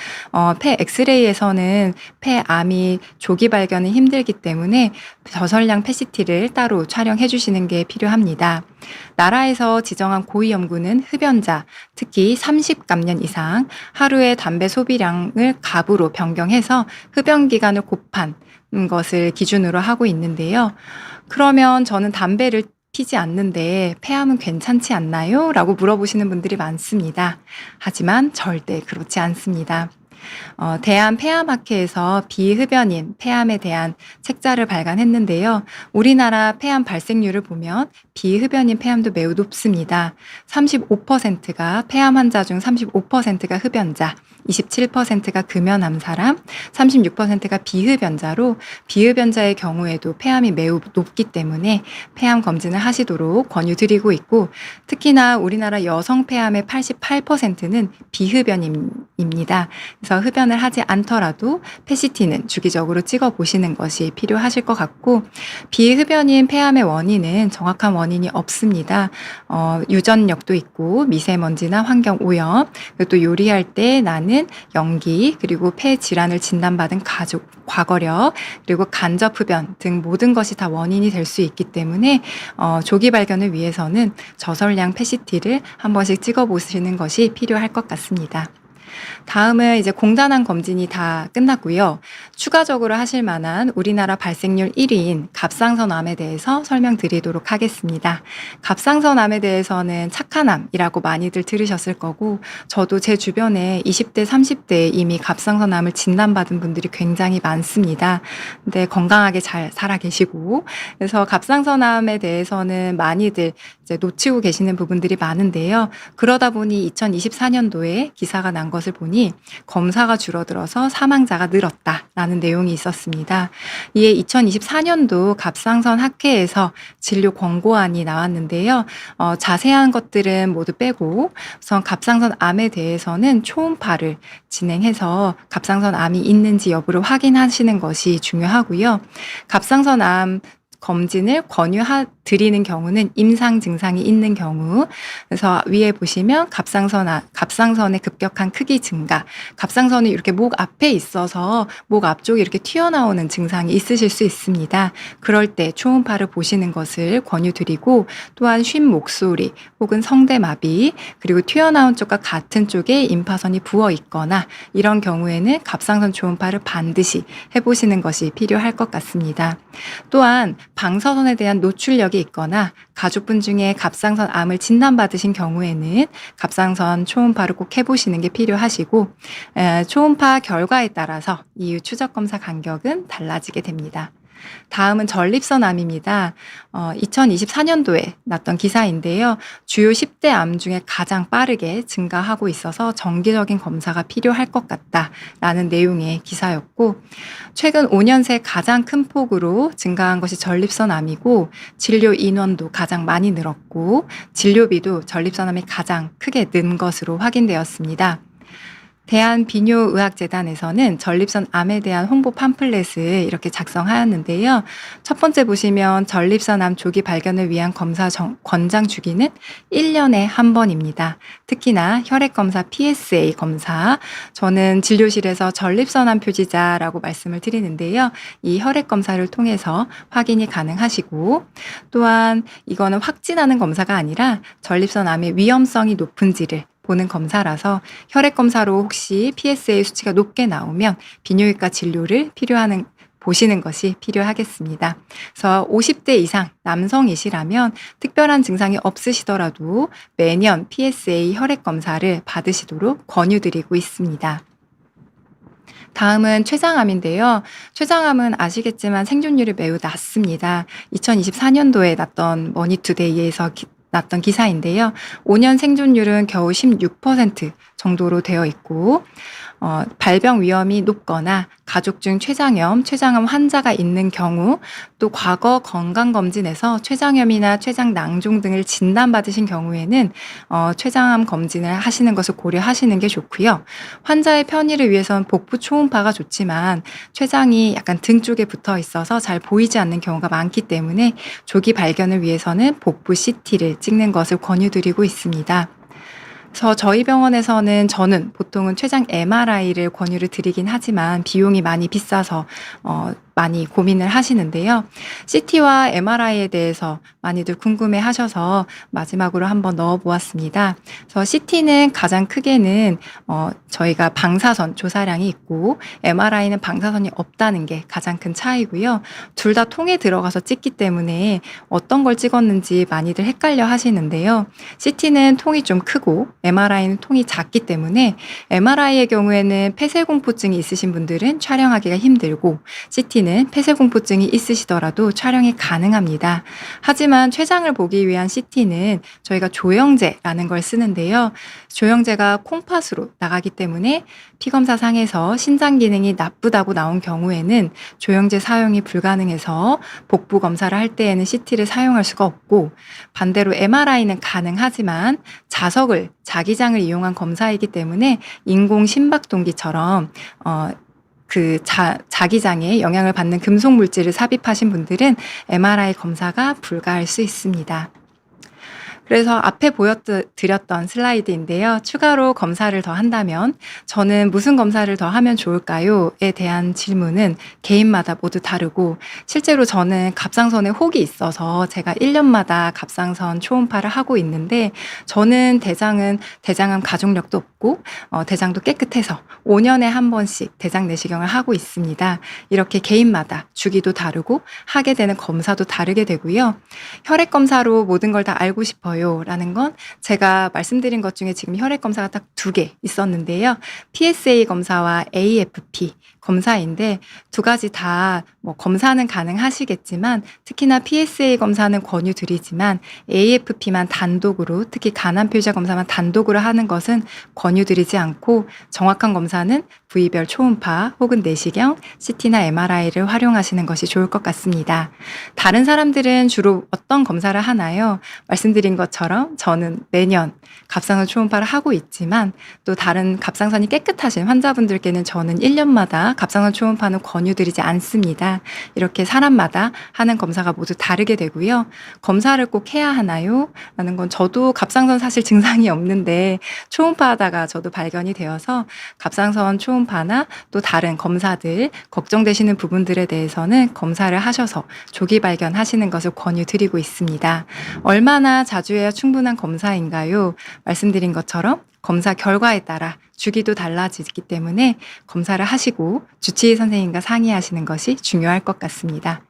폐 엑스레이에서는 폐암이 조기 발견이 힘들기 때문에 저선량 PET-CT를 따로 촬영해 주시는 게 필요합니다. 나라에서 지정한 고위험군은 흡연자, 특히 30감년 이상, 하루의 담배 소비량을 갑으로 변경해서 흡연 기간을 곱한 것을 기준으로 하고 있는데요. 그러면 저는 담배를 피지 않는데 폐암은 괜찮지 않나요? 라고 물어보시는 분들이 많습니다. 하지만 절대 그렇지 않습니다. 대한폐암학회에서 비흡연인 폐암에 대한 책자를 발간했는데요. 우리나라 폐암 발생률을 보면 비흡연인 폐암도 매우 높습니다. 35%가 폐암 환자 중 35%가 흡연자, 27%가 금연암 사람, 36%가 비흡연자로 비흡연자의 경우에도 폐암이 매우 높기 때문에 폐암 검진을 하시도록 권유드리고 있고 특히나 우리나라 여성 폐암의 88%는 비흡연입니다. 그래서 흡연을 하지 않더라도 PET-CT는 주기적으로 찍어보시는 것이 필요하실 것 같고 비흡연인 폐암의 원인은 정확한 원인이 없습니다. 유전력도 있고 미세먼지나 환경 오염 그리고 또 요리할 때 나는 연기 그리고 폐 질환을 진단받은 과거력 그리고 간접 흡연 등 모든 것이 다 원인이 될 수 있기 때문에 조기 발견을 위해서는 저설량 PET-CT를 한 번씩 찍어보시는 것이 필요할 것 같습니다. 다음은 이제 공단암 검진이 다 끝났고요. 추가적으로 하실 만한 우리나라 발생률 1위인 갑상선암에 대해서 설명드리도록 하겠습니다. 갑상선암에 대해서는 착한암이라고 많이들 들으셨을 거고 저도 제 주변에 20대, 30대에 이미 갑상선암을 진단받은 분들이 굉장히 많습니다. 근데 건강하게 잘 살아 계시고 그래서 갑상선암에 대해서는 많이들 이제 놓치고 계시는 부분들이 많은데요. 그러다 보니 2024년도에 기사가 난 것을 보니 검사가 줄어들어서 사망자가 늘었다라는 내용이 있었습니다. 이에 2024년도 갑상선 학회에서 진료 권고안이 나왔는데요. 자세한 것들은 모두 빼고 우선 갑상선 암에 대해서는 초음파를 진행해서 갑상선 암이 있는지 여부를 확인하시는 것이 중요하고요. 갑상선 암 검진을 드리는 경우는 임상 증상이 있는 경우 그래서 위에 보시면 갑상선의 급격한 크기 증가 갑상선이 이렇게 목 앞에 있어서 목 앞쪽이 이렇게 튀어나오는 증상이 있으실 수 있습니다. 그럴 때 초음파를 보시는 것을 권유드리고 또한 쉰 목소리 혹은 성대마비 그리고 튀어나온 쪽과 같은 쪽에 임파선이 부어 있거나 이런 경우에는 갑상선 초음파를 반드시 해보시는 것이 필요할 것 같습니다. 또한 방사선에 대한 노출력이 있거나 가족분 중에 갑상선 암을 진단받으신 경우에는 갑상선 초음파를 꼭 해보시는 게 필요하시고 초음파 결과에 따라서 이후 추적 검사 간격은 달라지게 됩니다. 다음은 전립선암입니다. 2024년도에 났던 기사인데요. 주요 10대 암 중에 가장 빠르게 증가하고 있어서 정기적인 검사가 필요할 것 같다라는 내용의 기사였고 최근 5년 새 가장 큰 폭으로 증가한 것이 전립선암이고 진료 인원도 가장 많이 늘었고 진료비도 전립선암이 가장 크게 는 것으로 확인되었습니다. 대한비뇨의학재단에서는 전립선 암에 대한 홍보 팜플렛을 이렇게 작성하였는데요. 첫 번째 보시면 전립선 암 조기 발견을 위한 검사 권장 주기는 1년에 한 번입니다. 특히나 혈액검사 PSA 검사, 저는 진료실에서 전립선 암 표지자라고 말씀을 드리는데요. 이 혈액검사를 통해서 확인이 가능하시고, 또한 이거는 확진하는 검사가 아니라 전립선 암의 위험성이 높은지를 보는 검사라서 혈액검사로 혹시 PSA 수치가 높게 나오면 비뇨기과 진료를 보시는 것이 필요하겠습니다. 그래서 50대 이상 남성이시라면 특별한 증상이 없으시더라도 매년 PSA 혈액검사를 받으시도록 권유드리고 있습니다. 다음은 췌장암인데요. 췌장암은 아시겠지만 생존율이 매우 낮습니다. 2024년도에 났던 머니투데이에서 났던 기사인데요. 5년 생존율은 겨우 16% 정도로 되어 있고, 발병 위험이 높거나 가족 중 췌장암 환자가 있는 경우, 또 과거 건강검진에서 췌장염이나 췌장낭종 등을 진단받으신 경우에는 췌장암 검진을 하시는 것을 고려하시는 게 좋고요. 환자의 편의를 위해선 복부 초음파가 좋지만 췌장이 약간 등 쪽에 붙어 있어서 잘 보이지 않는 경우가 많기 때문에 조기 발견을 위해서는 복부 CT를 찍는 것을 권유드리고 있습니다. 그래서 저희 병원에서는 저는 보통은 췌장 MRI를 권유를 드리긴 하지만 비용이 많이 비싸서 많이 고민을 하시는데요. CT와 MRI에 대해서 많이들 궁금해 하셔서 마지막으로 한번 넣어 보았습니다. 그래서 CT는 가장 크게는 저희가 방사선 조사량이 있고 MRI는 방사선이 없다는 게 가장 큰 차이고요. 둘 다 통에 들어가서 찍기 때문에 어떤 걸 찍었는지 많이들 헷갈려 하시는데요. CT는 통이 좀 크고 MRI는 통이 작기 때문에 MRI의 경우에는 폐쇄공포증이 있으신 분들은 촬영하기가 힘들고 CT는 폐쇄공포증이 있으시더라도 촬영이 가능합니다. 하지만 췌장을 보기 위한 CT는 저희가 조영제라는 걸 쓰는데요. 조영제가 콩팥으로 나가기 때문에 피검사상에서 신장 기능이 나쁘다고 나온 경우에는 조영제 사용이 불가능해서 복부 검사를 할 때에는 CT를 사용할 수가 없고, 반대로 MRI는 가능하지만 자기장을 이용한 검사이기 때문에 인공 심박동기처럼 자기장에 영향을 받는 금속 물질을 삽입하신 분들은 MRI 검사가 불가할 수 있습니다. 그래서 앞에 보여드렸던 슬라이드인데요. 추가로 검사를 더 한다면 저는 무슨 검사를 더 하면 좋을까요?에 대한 질문은 개인마다 모두 다르고, 실제로 저는 갑상선에 혹이 있어서 제가 1년마다 갑상선 초음파를 하고 있는데, 저는 대장암 가족력도 없고 대장도 깨끗해서 5년에 한 번씩 대장 내시경을 하고 있습니다. 이렇게 개인마다 주기도 다르고 하게 되는 검사도 다르게 되고요. 혈액 검사로 모든 걸 다 알고 싶어요 라는 건 제가 말씀드린 것 중에 지금 혈액 검사가 딱 2개 있었는데요. PSA 검사와 AFP 검사인데 두 가지 다 검사는 가능하시겠지만, 특히나 PSA 검사는 권유드리지만 AFP만 단독으로, 특히 간암 표지자 검사만 단독으로 하는 것은 권유드리지 않고, 정확한 검사는 부위별 초음파 혹은 내시경, CT나 MRI를 활용하시는 것이 좋을 것 같습니다. 다른 사람들은 주로 어떤 검사를 하나요? 말씀드린 것처럼 저는 매년 갑상선 초음파를 하고 있지만, 또 다른 갑상선이 깨끗하신 환자분들께는 저는 1년마다 갑상선 초음파는 권유드리지 않습니다. 이렇게 사람마다 하는 검사가 모두 다르게 되고요. 검사를 꼭 해야 하나요? 라는 건, 저도 갑상선 사실 증상이 없는데 초음파 하다가 저도 발견이 되어서 갑상선 초음파나 또 다른 검사들 걱정되시는 부분들에 대해서는 검사를 하셔서 조기 발견하시는 것을 권유드리고 있습니다. 얼마나 자주 해야 충분한 검사인가요? 말씀드린 것처럼 검사 결과에 따라 주기도 달라지기 때문에 검사를 하시고 주치의 선생님과 상의하시는 것이 중요할 것 같습니다.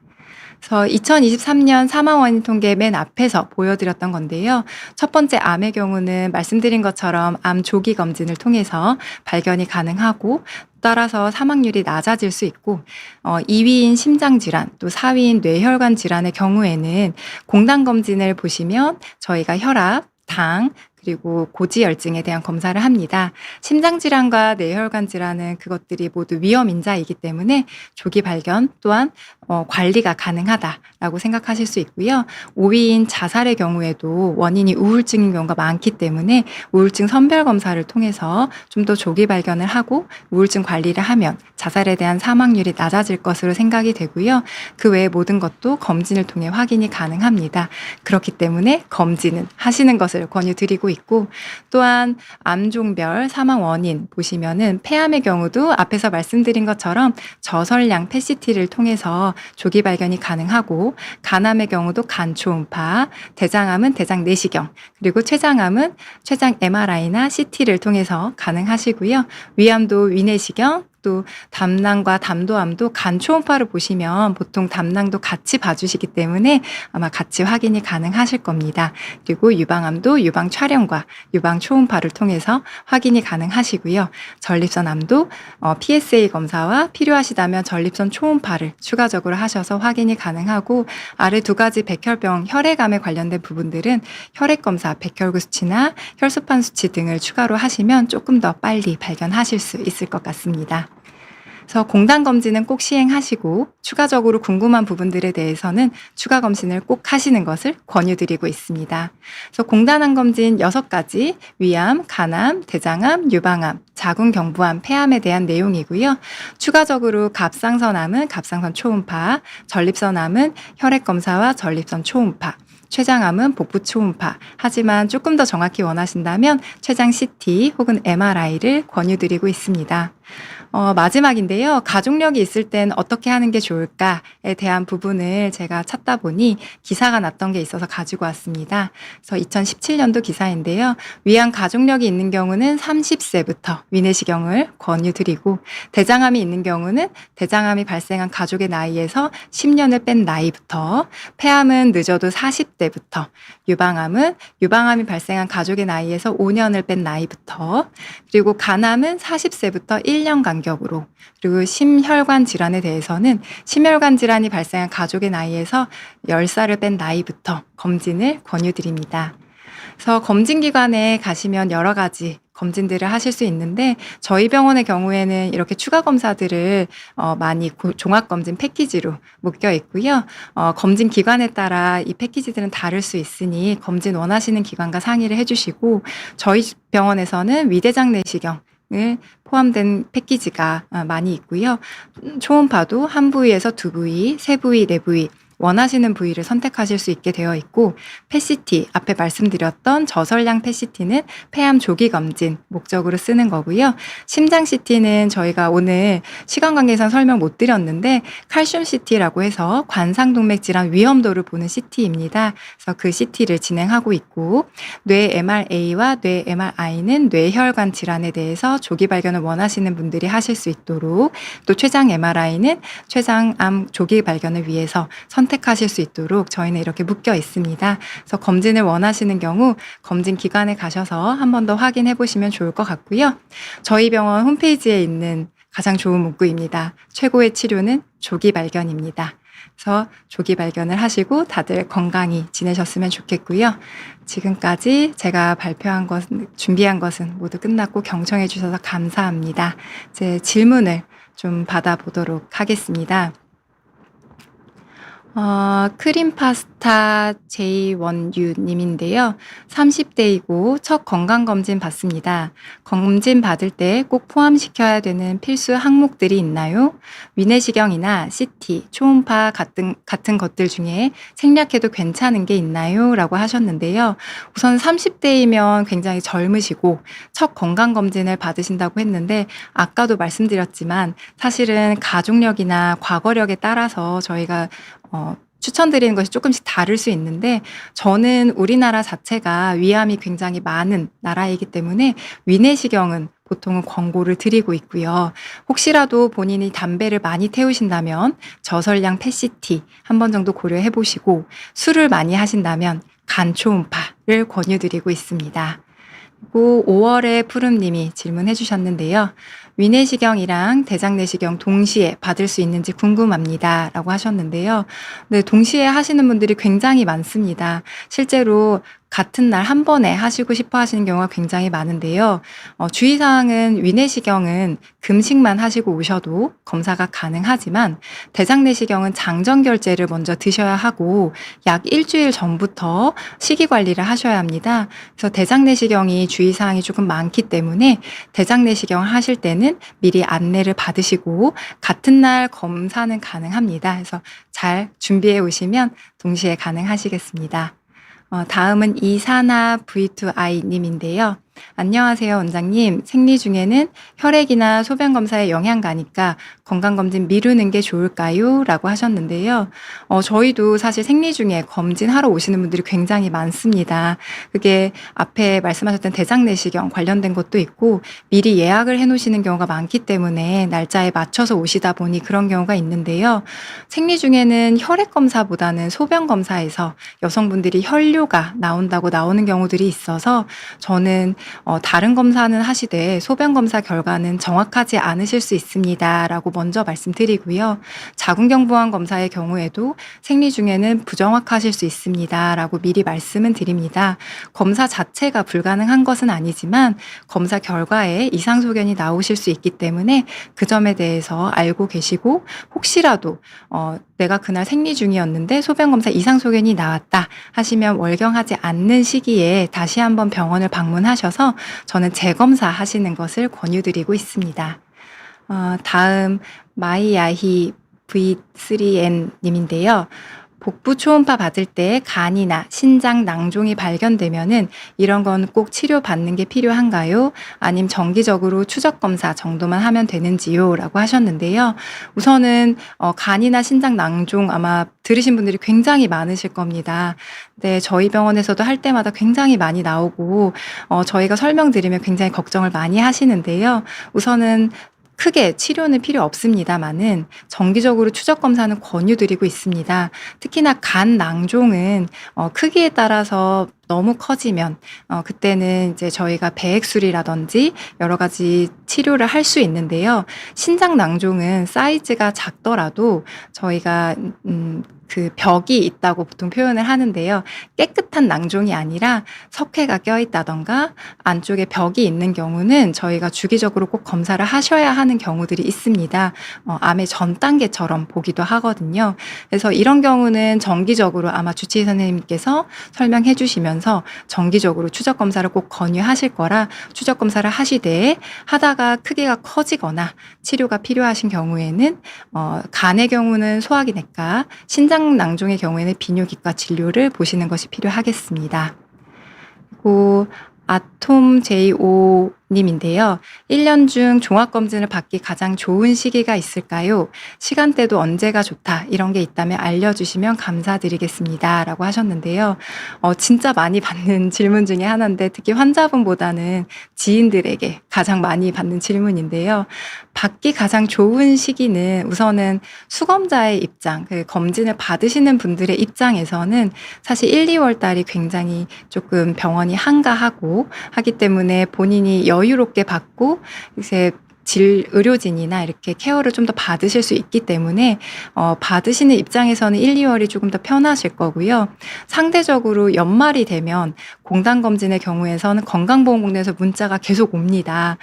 그래서 2023년 사망 원인 통계 맨 앞에서 보여드렸던 건데요. 첫 번째 암의 경우는 말씀드린 것처럼 암 조기 검진을 통해서 발견이 가능하고, 따라서 사망률이 낮아질 수 있고, 2위인 심장질환, 또 4위인 뇌혈관 질환의 경우에는 공단 검진을 보시면 저희가 혈압, 당, 그리고 고지혈증에 대한 검사를 합니다. 심장질환과 뇌혈관 질환은 그것들이 모두 위험인자이기 때문에 조기 발견 또한 관리가 가능하다라고 생각하실 수 있고요. 5위인 자살의 경우에도 원인이 우울증인 경우가 많기 때문에 우울증 선별 검사를 통해서 좀 더 조기 발견을 하고 우울증 관리를 하면 자살에 대한 사망률이 낮아질 것으로 생각이 되고요. 그 외의 모든 것도 검진을 통해 확인이 가능합니다. 그렇기 때문에 검진은 하시는 것을 권유드리고 있고, 또한 암종별 사망 원인 보시면은 폐암의 경우도 앞에서 말씀드린 것처럼 저설량 PET-CT를 통해서 조기 발견이 가능하고, 간암의 경우도 간 초음파, 대장암은 대장 내시경, 그리고 췌장암은 췌장 MRI나 CT를 통해서 가능하시고요. 위암도 위내시경, 또 담낭과 담도암도 간 초음파를 보시면 보통 담낭도 같이 봐주시기 때문에 아마 같이 확인이 가능하실 겁니다. 그리고 유방암도 유방 촬영과 유방 초음파를 통해서 확인이 가능하시고요. 전립선암도 PSA 검사와 필요하시다면 전립선 초음파를 추가적으로 하셔서 확인이 가능하고, 아래 두 가지 백혈병 혈액암에 관련된 부분들은 혈액검사, 백혈구 수치나 혈소판 수치 등을 추가로 하시면 조금 더 빨리 발견하실 수 있을 것 같습니다. 그래서 공단 검진은 꼭 시행하시고, 추가적으로 궁금한 부분들에 대해서는 추가 검진을 꼭 하시는 것을 권유드리고 있습니다. 그래서 공단암 검진 6가지, 위암, 간암, 대장암, 유방암, 자궁경부암, 폐암에 대한 내용이고요. 추가적으로 갑상선암은 갑상선 초음파, 전립선암은 혈액검사와 전립선 초음파, 췌장암은 복부 초음파, 하지만 조금 더 정확히 원하신다면 췌장 CT 혹은 MRI를 권유드리고 있습니다. 마지막인데요. 가족력이 있을 땐 어떻게 하는 게 좋을까에 대한 부분을 제가 찾다 보니 기사가 났던 게 있어서 가지고 왔습니다. 그래서 2017년도 기사인데요. 위암 가족력이 있는 경우는 30세부터 위내시경을 권유드리고, 대장암이 있는 경우는 대장암이 발생한 가족의 나이에서 10년을 뺀 나이부터, 폐암은 늦어도 40대부터, 유방암은 유방암이 발생한 가족의 나이에서 5년을 뺀 나이부터, 그리고 간암은 40세부터 1년 간격으로, 그리고 심혈관 질환에 대해서는 심혈관 질환이 발생한 가족의 나이에서 10살을 뺀 나이부터 검진을 권유드립니다. 그래서 검진기관에 가시면 여러 가지 검진들을 하실 수 있는데, 저희 병원의 경우에는 이렇게 추가 검사들을 많이 종합검진 패키지로 묶여 있고요. 검진 기관에 따라 이 패키지들은 다를 수 있으니 검진 원하시는 기관과 상의를 해주시고, 저희 병원에서는 위대장 내시경 포함된 패키지가 많이 있고요. 초음파도 한 부위에서 두 부위, 세 부위, 네 부위 원하시는 부위를 선택하실 수 있게 되어 있고, PET-CT, 앞에 말씀드렸던 저설량 PET-CT는 폐암 조기 검진 목적으로 쓰는 거고요. 심장 CT는 저희가 오늘 시간 관계상 설명 못 드렸는데 칼슘 CT라고 해서 관상동맥 질환 위험도를 보는 CT입니다. 그래서 그 CT를 진행하고 있고, 뇌 MRA와 뇌 MRI는 뇌혈관 질환에 대해서 조기 발견을 원하시는 분들이 하실 수 있도록, 또 췌장 MRI는 췌장암 조기 발견을 위해서 선택하실 수 있도록 저희는 이렇게 묶여 있습니다. 그래서 검진을 원하시는 경우 검진 기관에 가셔서 한 번 더 확인해 보시면 좋을 것 같고요. 저희 병원 홈페이지에 있는 가장 좋은 문구입니다. 최고의 치료는 조기 발견입니다. 그래서 조기 발견을 하시고 다들 건강히 지내셨으면 좋겠고요. 지금까지 제가 준비한 것은 모두 끝났고 경청해 주셔서 감사합니다. 제 질문을 좀 받아보도록 하겠습니다. 크림 파스타 J1U 님인데요. 30대이고 첫 건강검진 받습니다. 검진 받을 때 꼭 포함시켜야 되는 필수 항목들이 있나요? 위내시경이나 CT, 초음파 같은 것들 중에 생략해도 괜찮은 게 있나요? 라고 하셨는데요. 우선 30대이면 굉장히 젊으시고 첫 건강검진을 받으신다고 했는데, 아까도 말씀드렸지만 사실은 가족력이나 과거력에 따라서 저희가 추천드리는 것이 조금씩 다를 수 있는데, 저는 우리나라 자체가 위암이 굉장히 많은 나라이기 때문에 위내시경은 보통은 권고를 드리고 있고요. 혹시라도 본인이 담배를 많이 태우신다면 저설량 PET-CT 한 번 정도 고려해 보시고, 술을 많이 하신다면 간 초음파를 권유드리고 있습니다. 그리고 5월에 푸름님이 질문해 주셨는데요. 위내시경이랑 대장내시경 동시에 받을 수 있는지 궁금합니다. 라고 하셨는데요. 네, 동시에 하시는 분들이 굉장히 많습니다. 실제로 같은 날 한 번에 하시고 싶어 하시는 경우가 굉장히 많은데요. 주의사항은 위내시경은 금식만 하시고 오셔도 검사가 가능하지만 대장 내시경은 장전 결제를 먼저 드셔야 하고 약 일주일 전부터 식이 관리를 하셔야 합니다. 그래서 대장 내시경이 주의사항이 조금 많기 때문에 대장 내시경을 하실 때는 미리 안내를 받으시고 같은 날 검사는 가능합니다. 그래서 잘 준비해 오시면 동시에 가능하시겠습니다. 다음은 이사나 V2I 님인데요. 안녕하세요, 원장님. 생리 중에는 혈액이나 소변 검사에 영향 가니까 건강검진 미루는 게 좋을까요? 라고 하셨는데요. 저희도 사실 생리 중에 검진하러 오시는 분들이 굉장히 많습니다. 그게 앞에 말씀하셨던 대장 내시경 관련된 것도 있고 미리 예약을 해 놓으시는 경우가 많기 때문에 날짜에 맞춰서 오시다 보니 그런 경우가 있는데요. 생리 중에는 혈액 검사보다는 소변 검사에서 여성분들이 혈뇨가 나온다고 나오는 경우들이 있어서 저는 다른 검사는 하시되 소변 검사 결과는 정확하지 않으실 수 있습니다. 라고 먼저 말씀드리고요. 자궁경부암 검사의 경우에도 생리 중에는 부정확하실 수 있습니다. 라고 미리 말씀은 드립니다. 검사 자체가 불가능한 것은 아니지만 검사 결과에 이상소견이 나오실 수 있기 때문에 그 점에 대해서 알고 계시고 혹시라도 내가 그날 생리 중이었는데 소변 검사 이상소견이 나왔다 하시면 월경하지 않는 시기에 다시 한번 병원을 방문하셔서 저는 재검사 하시는 것을 권유드리고 있습니다. 다음 마이야히 V3N 님인데요. 복부 초음파 받을 때 간이나 신장 낭종이 발견되면은 이런 건 꼭 치료받는 게 필요한가요? 아님 정기적으로 추적 검사 정도만 하면 되는지요? 라고 하셨는데요. 우선은 간이나 신장 낭종 아마 들으신 분들이 굉장히 많으실 겁니다. 네, 저희 병원에서도 할 때마다 굉장히 많이 나오고 저희가 설명드리면 굉장히 걱정을 많이 하시는데요. 우선은 크게 치료는 필요 없습니다만은 정기적으로 추적 검사는 권유드리고 있습니다. 특히나 간 낭종은 크기에 따라서 너무 커지면 그때는 이제 저희가 배액술이라든지 여러 가지 치료를 할 수 있는데요. 신장 낭종은 사이즈가 작더라도 저희가 그 벽이 있다고 보통 표현을 하는데요. 깨끗한 낭종이 아니라 석회가 껴있다던가 안쪽에 벽이 있는 경우는 저희가 주기적으로 꼭 검사를 하셔야 하는 경우들이 있습니다. 암의 전 단계처럼 보기도 하거든요. 그래서 이런 경우는 정기적으로 아마 주치의 선생님께서 설명해 주시면서 정기적으로 추적 검사를 꼭 권유하실 거라 추적 검사를 하시되 하다가 크기가 커지거나 치료가 필요하신 경우에는 간의 경우는 소화기내과, 신장 낭종의 경우에는 비뇨기과 진료를 보시는 것이 필요하겠습니다. 그리고 아톰 J5 님인데요. 1년 중 종합검진을 받기 가장 좋은 시기가 있을까요? 시간대도 언제가 좋다. 이런 게 있다면 알려주시면 감사드리겠습니다. 라고 하셨는데요. 진짜 많이 받는 질문 중에 하나인데 특히 환자분보다는 지인들에게 가장 많이 받는 질문인데요. 받기 가장 좋은 시기는 우선은 수검자의 입장, 그 검진을 받으시는 분들의 입장에서는 사실 1, 2월 달이 굉장히 조금 병원이 한가하고 하기 때문에 본인이 여유롭게 받고 이제 의료진이나 이렇게 케어를 좀 더 받으실 수 있기 때문에 받으시는 입장에서는 1, 2월이 조금 더 편하실 거고요. 상대적으로 연말이 되면 공단검진의 경우에서는 건강보험공단에서 문자가 계속 옵니다.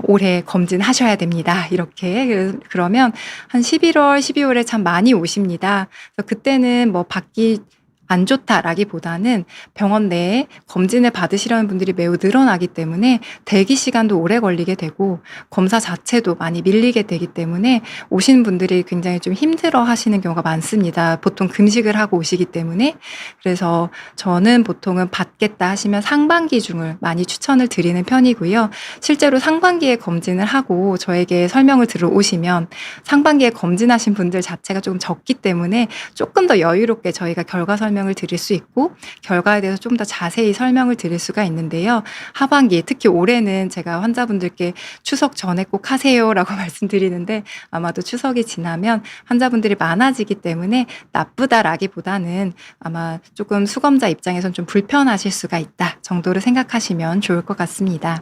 올해 검진하셔야 됩니다. 이렇게 그러면 한 11월, 12월에 참 많이 오십니다. 그래서 그때는 뭐 받기 안 좋다라기보다는 병원 내에 검진을 받으시려는 분들이 매우 늘어나기 때문에 대기 시간도 오래 걸리게 되고 검사 자체도 많이 밀리게 되기 때문에 오신 분들이 굉장히 좀 힘들어 하시는 경우가 많습니다. 보통 금식을 하고 오시기 때문에. 그래서 저는 보통은 받겠다 하시면 상반기 중을 많이 추천을 드리는 편이고요. 실제로 상반기에 검진을 하고 저에게 설명을 들어오시면 상반기에 검진하신 분들 자체가 조금 적기 때문에 조금 더 여유롭게 저희가 결과 설명을 드릴 수 있고 결과에 대해서 좀 더 자세히 설명을 드릴 수가 있는데요. 하반기 특히 올해는 제가 환자분들께 추석 전에 꼭 하세요라고 말씀드리는데 아마도 추석이 지나면 환자분들이 많아지기 때문에 나쁘다라기보다는 아마 조금 수검자 입장에선 좀 불편하실 수가 있다 정도로 생각하시면 좋을 것 같습니다.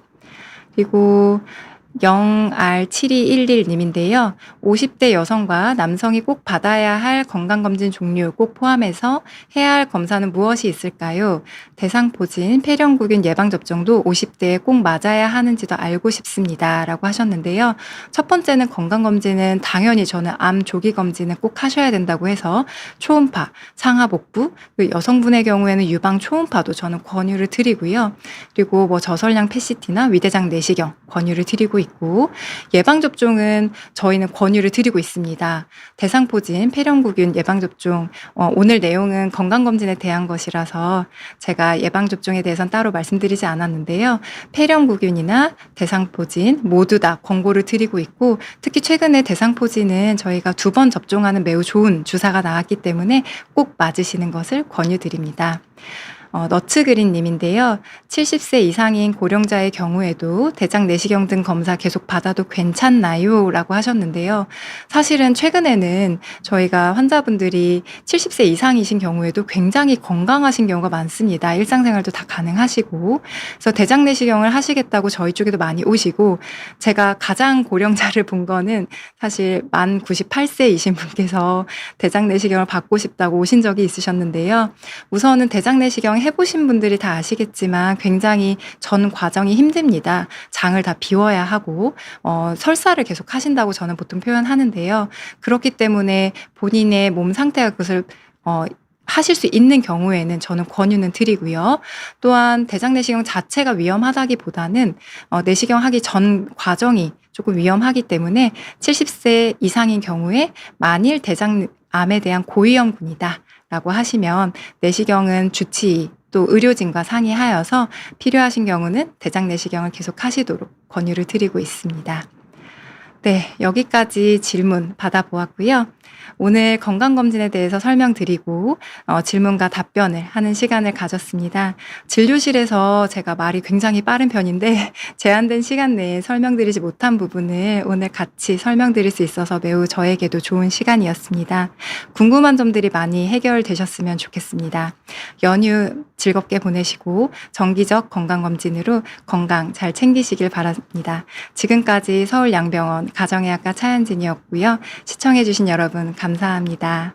그리고 0R7211님인데요. 50대 여성과 남성이 꼭 받아야 할 건강검진 종류 꼭 포함해서 해야 할 검사는 무엇이 있을까요? 대상포진, 폐렴구균 예방접종도 50대에 꼭 맞아야 하는지도 알고 싶습니다. 라고 하셨는데요. 첫 번째는 건강검진은 당연히 저는 암 조기검진은 꼭 하셔야 된다고 해서 초음파, 상하복부, 여성분의 경우에는 유방 초음파도 저는 권유를 드리고요. 그리고 뭐 저설량 PCT나 위대장 내시경 권유를 드리고 있고, 예방접종은 저희는 권유를 드리고 있습니다. 대상포진, 폐렴구균 예방접종, 오늘 내용은 건강검진에 대한 것이라서 제가 예방접종에 대해서는 따로 말씀드리지 않았는데요. 폐렴구균이나 대상포진 모두 다 권고를 드리고 있고, 특히 최근에 대상포진은 저희가 2번 접종하는 매우 좋은 주사가 나왔기 때문에 꼭 맞으시는 것을 권유드립니다. 너츠그린님인데요. 70세 이상인 고령자의 경우에도 대장 내시경 등 검사 계속 받아도 괜찮나요? 라고 하셨는데요. 사실은 최근에는 저희가 환자분들이 70세 이상이신 경우에도 굉장히 건강하신 경우가 많습니다. 일상생활도 다 가능하시고. 그래서 대장 내시경을 하시겠다고 저희 쪽에도 많이 오시고, 제가 가장 고령자를 본 거는 사실 만 98세이신 분께서 대장 내시경을 받고 싶다고 오신 적이 있으셨는데요. 우선은 대장 내시경 해보신 분들이 다 아시겠지만 굉장히 전 과정이 힘듭니다. 장을 다 비워야 하고 설사를 계속 하신다고 저는 보통 표현하는데요. 그렇기 때문에 본인의 몸 상태가 그것을 하실 수 있는 경우에는 저는 권유는 드리고요. 또한 대장 내시경 자체가 위험하다기보다는 내시경 하기 전 과정이 조금 위험하기 때문에 70세 이상인 경우에 만일 대장암에 대한 고위험군이다 라고 하시면 내시경은 주치의 또 의료진과 상의하여서 필요하신 경우는 대장 내시경을 계속 하시도록 권유를 드리고 있습니다. 네, 여기까지 질문 받아보았고요. 오늘 건강검진에 대해서 설명드리고 질문과 답변을 하는 시간을 가졌습니다. 진료실에서 제가 말이 굉장히 빠른 편인데 제한된 시간 내에 설명드리지 못한 부분을 오늘 같이 설명드릴 수 있어서 매우 저에게도 좋은 시간이었습니다. 궁금한 점들이 많이 해결되셨으면 좋겠습니다. 연휴 즐겁게 보내시고 정기적 건강검진으로 건강 잘 챙기시길 바랍니다. 지금까지 서울양병원 가정의학과 차현진이었고요. 시청해주신 여러분 감사합니다.